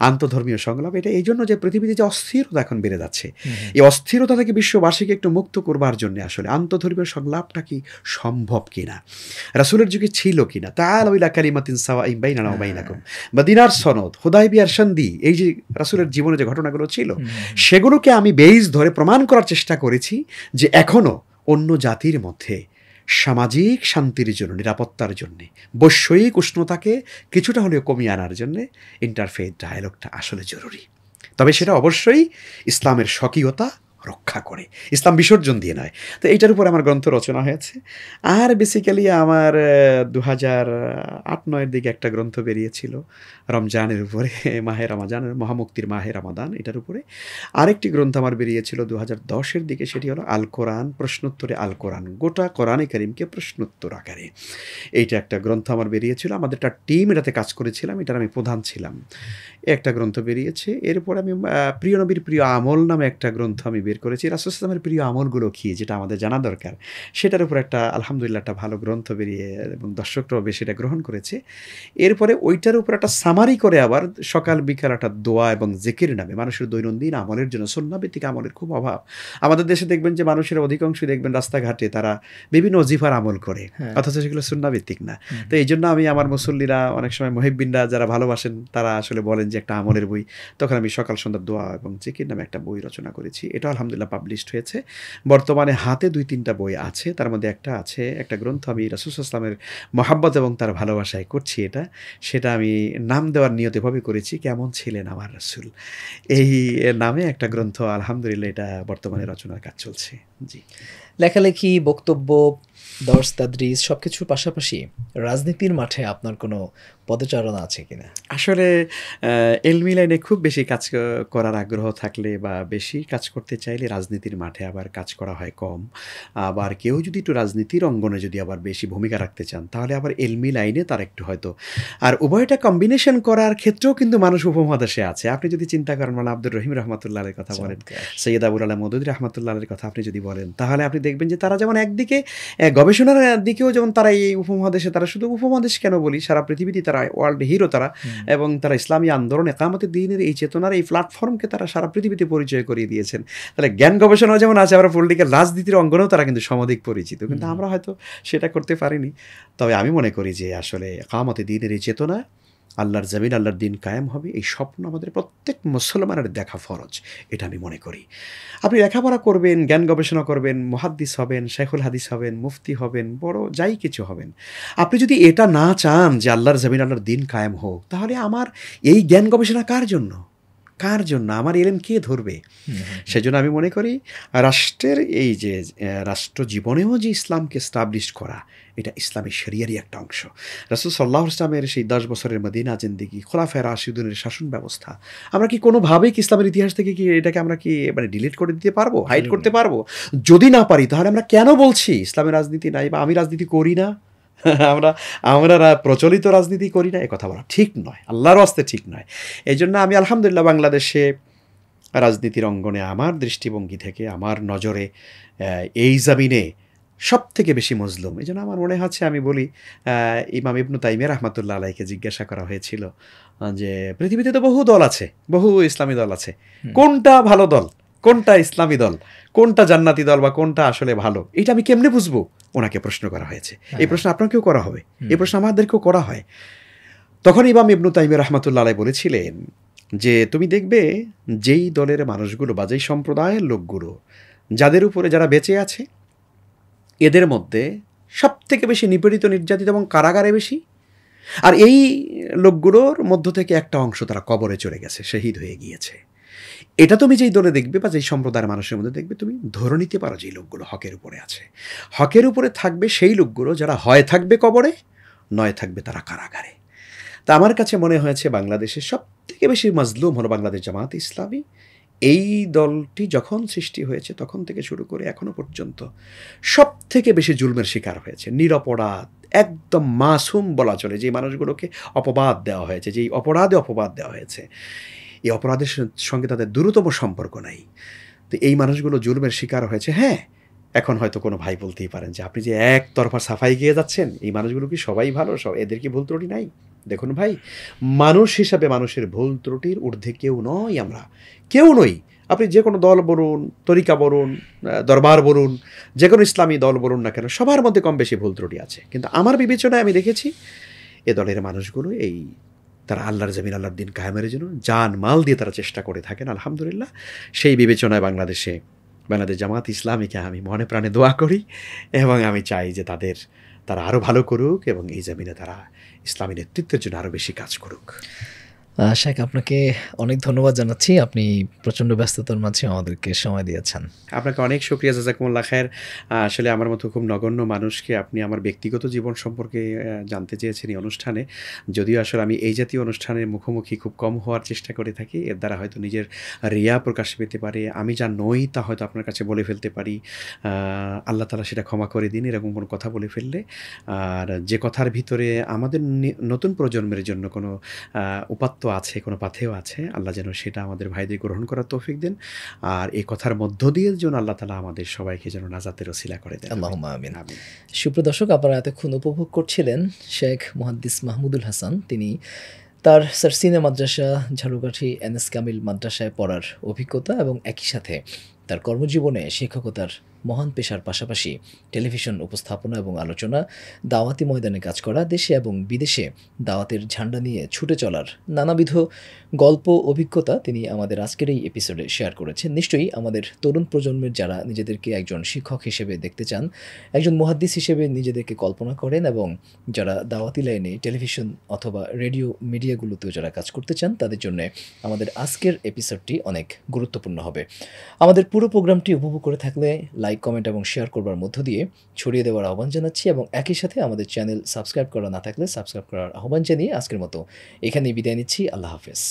আন্তধর্মীয় সংলাপ। এটা এই জন্য যে পৃথিবীতে যে অস্থিরতা এখন বেড়ে যাচ্ছে, এই অস্থিরতা থেকে বিশ্ববাসীকে একটু মুক্ত করবার জন্য আসলে আন্তধর্মীয় সংলাপটা কি সম্ভব কিনা, রাসূলের যুগে ছিল কিনা, তাআলাউ ইলা কালিমাতিন সাওয়াইন বাইনানা ওয়া বাইনাকুম, মদিনার সনদ, হুদায়বিয়ার সন্ধি, এই যে রাসূলের জীবনে যে ঘটনাগুলো ছিল, সেগুলোকে আমি বেইস ধরে প্রমাণ করার চেষ্টা করেছি যে এখনও অন্য জাতির মধ্যে সামাজিক শান্তির জন্য, নিরাপত্তার জন্যে, বৈষয়িক উষ্ণতাকে কিছুটা হলেও কমিয়ে আনার জন্যে ইন্টারফেথ ডায়ালগটা আসলে জরুরি। তবে সেটা অবশ্যই ইসলামের স্বকীয়তা রক্ষা করে, ইসলাম বিসর্জন দিয়ে নয়। তো এইটার উপর আমার গ্রন্থ রচনা হয়েছে। আর বেসিক্যালি আমার 2008-09 দিকে একটা গ্রন্থ বেরিয়েছিল রমজানের উপরে, মাহে রমাজানের, মহামুক্তির মাহে রমাদান, এটার উপরে। আরেকটি গ্রন্থ আমার বেরিয়েছিল 2010-এর দিকে, সেটি হলো আল কোরআন প্রশ্নোত্তরে আল কোরআন, গোটা কোরআনে কারিমকে প্রশ্নোত্তর আকারে। এইটা একটা গ্রন্থ আমার বেরিয়েছিল, আমাদের একটা টিম এটাতে কাজ করেছিলাম, এটার আমি প্রধান ছিলাম। একটা গ্রন্থ বেরিয়েছে। এরপর আমি প্রিয় নবীর প্রিয় আমল নামে একটা গ্রন্থ আমি বের করেছি, রাসূল সাল্লাল্লাহু আলাইহি ওয়াসাল্লামের প্রিয় আমলগুলো কী, যেটা আমাদের জানা দরকার, সেটার উপর একটা আলহামদুলিল্লাহ একটা ভালো গ্রন্থ বেরিয়ে এবং দর্শকরাও বেশি এটা গ্রহণ করেছে। এরপরে ওইটার উপর একটা সামারি করে আবার সকাল বিকাল একটা দোয়া এবং জিকির নামে, মানুষের দৈনন্দিন আমলের জন্য, সুন্নাহভিত্তিক আমলের খুব অভাব। আমাদের দেশে দেখবেন যে মানুষের অধিকাংশই দেখবেন রাস্তাঘাটে তারা বিভিন্ন ওজিফার আমল করে, অথচ সেগুলো সুন্নাহভিত্তিক না। তো এই জন্য আমি আমার মুসল্লিরা, অনেক সময় মুহিব্বিনরা যারা ভালোবাসেন, তারা আসলে বলেন যে একটা আমলের বই, তখন আমি সকাল সন্ধ্যা দোয়া এবং জিকির নামে একটা বই রচনা করেছি। এটা আলহামদুলিল্লাহ পাবলিশড হয়েছে। বর্তমানে হাতে 2-3টা বই আছে, তার মধ্যে একটা গ্রন্থ আমি রাসূল সাল্লাল্লাহু আলাইহি ওয়াসাল্লামের মহাব্বত এবং তার ভালোবাসায় করছি, সেটা আমি নাম দেওয়ার নিয়তে ভাবে করেছি, কেমন ছিলেন আমার রাসূল, এই নামে একটা গ্রন্থ। আলহামদুলিল্লাহ এটা বর্তমানে রচনার কাজ চলছে। জি, লেখালেখি, বক্তব্য, দর্স তাদরিস সবকিছুর পাশাপাশি রাজনীতির মাঠে আপনার কোনো পদচারণা আছে কিনা? আসলে এলমি লাইনে খুব বেশি কাজ করার আগ্রহ থাকলে বা বেশি কাজ করতে চাইলে রাজনীতির মাঠে আবার কাজ করা হয় কম। আবার কেউ যদি একটু রাজনীতির অঙ্গনে যদি আবার বেশি ভূমিকা রাখতে চান তাহলে আবার এলমি লাইনে তার একটু হয়তো, আর উভয়টা কম্বিনেশন করার ক্ষেত্রেও কিন্তু মানুষ উপমহাদেশে আছে। আপনি যদি চিন্তা করেন মানে আব্দুর রহিম রহমাতুল্লাহ আলাইহির কথা বলেন, সৈয়দ আবুল আলা মওদুদী রহমাতুল্লাহ আলাইহির কথা আপনি যদি বলেন, তাহলে আপনি দেখবেন যে তারা যেমন একদিকে গবেষণার দিকেও যেমন তারা এই উপমহাদেশে, তারা শুধু উপমহাদেশ কেন বলি, সারা পৃথিবীতে তারা ওয়ার্ল্ড হিরো তারা, এবং তারা ইসলামী আন্দোলন একামতে দ্বীনের এই চেতনার এই প্ল্যাটফর্মকে তারা সারা পৃথিবীতে পরিচয় করিয়ে দিয়েছেন। তাহলে জ্ঞান গবেষণাও যেমন আছে, আবার পলিটিক্যাল রাজনীতির অঙ্গনেও তারা কিন্তু সমধিক পরিচিত, কিন্তু আমরা হয়তো সেটা করতে পারিনি। তবে আমি মনে করি যে আসলে একামতে দ্বীনের এই চেতনা, আল্লাহর জমিন, আল্লাহর দিন কায়েম হবে, এই স্বপ্ন আমাদের প্রত্যেক মুসলমানের দেখা ফরজ, এটা আমি মনে করি। আপনি লেখাপড়া করবেন, জ্ঞান গবেষণা করবেন, মুহাদ্দিস হবেন, শাইখুল হাদিস হবেন, মুফতি হবেন, বড় যাই কিছু হবেন, আপনি যদি এটা না চান যে আল্লাহর জমিন, আল্লাহর দিন কায়েম হোক, তাহলে আমার এই জ্ঞান গবেষণা কার জন্য? কার জন্য? আমার এলেম কে ধরবে? সেজন্য আমি মনে করি রাষ্ট্রের এই যে রাষ্ট্র জীবনেও যে ইসলামকে এস্টাবলিশ করা, এটা ইসলামী শরিয়ারই একটা অংশ। রাসূল সাল্লাল্লাহু আলাইহি ওয়াসাল্লামের সেই 10 বছরের মদিনা জিন্দেগি, খোলাফায়ে রাশিদুনের শাসন ব্যবস্থা, আমরা কি কোনোভাবেই কি ইসলামের ইতিহাস থেকে কি এটাকে আমরা কি মানে ডিলিট করে দিতে পারবো, হাইড করতে পারবো? যদি না পারি তাহলে আমরা কেন বলছি ইসলামের রাজনীতি নাই বা আমি রাজনীতি করি না, আমরা প্রচলিত রাজনীতি করি না, এ কথা বলা ঠিক নয়, আল্লাহর ওয়াস্তে ঠিক নয়। এই জন্য আমি আলহামদুলিল্লাহ বাংলাদেশে রাজনীতির অঙ্গনে আমার দৃষ্টিভঙ্গি থেকে, আমার নজরে এই জামিনে সব থেকে বেশি মজলুম। এই জন্য আমার মনে হচ্ছে, আমি বলি ইমাম ইবনু তাইমিয়া রাহমাতুল্লাহ আলাইহিকে জিজ্ঞাসা করা হয়েছিল যে পৃথিবীতে তো বহু দল আছে, বহু ইসলামী দল আছে, কোনটা ভালো দল, কোনটা ইসলামী দল, কোনটা জান্নাতি দল বা কোনটা আসলে ভালো, এটা আমি কেমনে বুঝবো? ওনাকে প্রশ্ন করা হয়েছে। এই প্রশ্ন আপনাকেও করা হবে, এই প্রশ্ন আমাদেরকেও করা হয়। তখন ইমাম ইবনু তাইমিয়া রাহমাতুল্লাহ আলাইহি বলেছিলেন যে তুমি দেখবে যেই দলের মানুষগুলো বা যেই সম্প্রদায়ের লোকগুলো, যাদের উপরে যারা বেঁচে আছে, এদের মধ্যে সব থেকে বেশি নিপীড়িত, নির্যাতিত এবং কারাগারে বেশি, আর এই লোকগুলোর মধ্য থেকে একটা অংশ তারা কবরে চলে গেছে, শহীদ হয়ে গিয়েছে। এটা তুমি যেই দলে দেখবে বা যেই সম্প্রদায়ের মানুষের মধ্যে দেখবে, তুমি ধরে নিতে পারো যেই লোকগুলো হকের উপরে আছে। হকের উপরে থাকবে সেই লোকগুলো যারা হয় থাকবে কবরে, নয় থাকবে তারা কারাগারে। তা আমার কাছে মনে হয়েছে বাংলাদেশের সব থেকে বেশি মাজলুম হলো বাংলাদেশ জামাত ইসলামী। এই দলটি যখন সৃষ্টি হয়েছে তখন থেকে শুরু করে এখনো পর্যন্ত সব থেকে বেশি জুলমের শিকার হয়েছে। নিরপরাধ, একদম মাসুম বলা চলে, যে মানুষগুলোকে অপবাদ দেওয়া হয়েছে, যেই অপরাধে অপবাদ দেওয়া হয়েছে, এই অপরাধের সঙ্গে তাদের দূরতম সম্পর্ক নাই। তো এই মানুষগুলো জুলমের শিকার হয়েছে। হ্যাঁ, এখন হয়তো কোনো ভাই বলতেই পারেন যে আপনি যে একতরফা সাফাই গিয়ে যাচ্ছেন, এই মানুষগুলো কি সবাই ভালো, সব এদের কি ভুল ত্রুটি নাই? দেখুন ভাই, মানুষ হিসাবে মানুষের ভুল ত্রুটির ঊর্ধ্বে কেউ নই, আমরা কেউ নই। আপনি যে কোনো দল বলুন, তরিকা বলুন, দরবার বলুন, যে কোনো ইসলামী দল বলুন না কেন, সবার মধ্যে কম বেশি ভুল ত্রুটি আছে। কিন্তু আমার বিবেচনায় আমি দেখেছি এ দলের মানুষগুলো তারা আল্লাহর জমিন, আল্লাহর দিন কায়েমের জন্য জান মাল দিয়ে তারা চেষ্টা করে থাকেন। আলহামদুলিল্লাহ, সেই বিবেচনায় বাংলাদেশ জামাত ইসলামীকে আমি মনে প্রাণে দোয়া করি এবং আমি চাই যে তারা আরও ভালো করুক এবং এই জমিনে তারা ইসলামী নেতৃত্বের জন্য আরও বেশি কাজ করুক। শেখ, আপনাকে অনেক ধন্যবাদ জানাচ্ছি, আপনি প্রচণ্ড ব্যস্ততার মাঝে আমাদেরকে সময় দিয়েছেন। আপনাকে অনেক শুকরিয়া, জাযাকুমুল্লাহ খায়ের। আসলে আমার মতো খুব নগণ্য মানুষকে আপনি আমার ব্যক্তিগত জীবন সম্পর্কে জানতে চেয়েছেন এই অনুষ্ঠানে। যদিও আসলে আমি এই জাতীয় অনুষ্ঠানের মুখোমুখি খুব কম হওয়ার চেষ্টা করে থাকি, এর দ্বারা হয়তো নিজের রিয়া প্রকাশ পেতে পারে, আমি যা নই তা হয়তো আপনার কাছে বলে ফেলতে পারি। আল্লাহ তাআলা সেটা ক্ষমা করে দিন এরকম কোনো কথা বলে ফেললে। আর যে কথার ভিতরে আমাদের নতুন প্রজন্মের জন্য কোনো উপাত্ত আছে, কোনো পাথেয় আছে, আল্লাহ যেন সেটা আমাদের ভাইদের গ্রহণ করার তৌফিক দেন। আর এই কথার মধ্য দিয়ে যেন আল্লাহ তাআলা আমাদের সবাইকে যেন নাজাতের ওসিলা করে দেন। আল্লাহুম্মা আমিন। সুপ্রিয় দর্শক, আপনারা এতক্ষণ উপভোগ করছিলেন শেখ মুহাদ্দিস মাহমুদুল হাসান। তিনি তার সারসিনা মাদ্রাসা, ঝালুকাঠি এনএস কামিল মাদ্রাসায় পড়ার অভিজ্ঞতা এবং একই সাথে তার কর্মজীবনে শিক্ষকতার মহান পেশার পাশাপাশি টেলিভিশন উপস্থাপনা এবং আলোচনা, দাওয়াতি ময়দানে কাজ করা, দেশে এবং বিদেশে দাওয়াতের ঝান্ডা নিয়ে ছুটে চলার নানাবিধ গল্প, অভিজ্ঞতা তিনি আমাদের আজকের এই এপিসোডে শেয়ার করেছেন। নিশ্চয়ই আমাদের তরুণ প্রজন্মের যারা নিজেদেরকে একজন শিক্ষক হিসেবে দেখতে চান, একজন মুহাদ্দিস হিসেবে নিজেদেরকে কল্পনা করেন এবং যারা দাওয়াতি লাইনে টেলিভিশন অথবা রেডিও মিডিয়াগুলোতেও যারা কাজ করতে চান, তাদের জন্য আমাদের আজকের এপিসোডটি অনেক গুরুত্বপূর্ণ হবে। আমাদের পুরো প্রোগ্রামটি উপভোগ করে থাকলে লাইক লাইক, কমেন্ট এবং শেয়ার করবার মধ্য দিয়ে ছড়িয়ে দেওয়ার আহ্বান জানাচ্ছি এবং একই সাথে আমাদের চ্যানেল সাবস্ক্রাইব করা না থাকলে সাবস্ক্রাইব করার আহ্বান জানিয়ে আজকের মতো এখানেই বিদায় নিচ্ছি। আল্লাহ হাফেজ।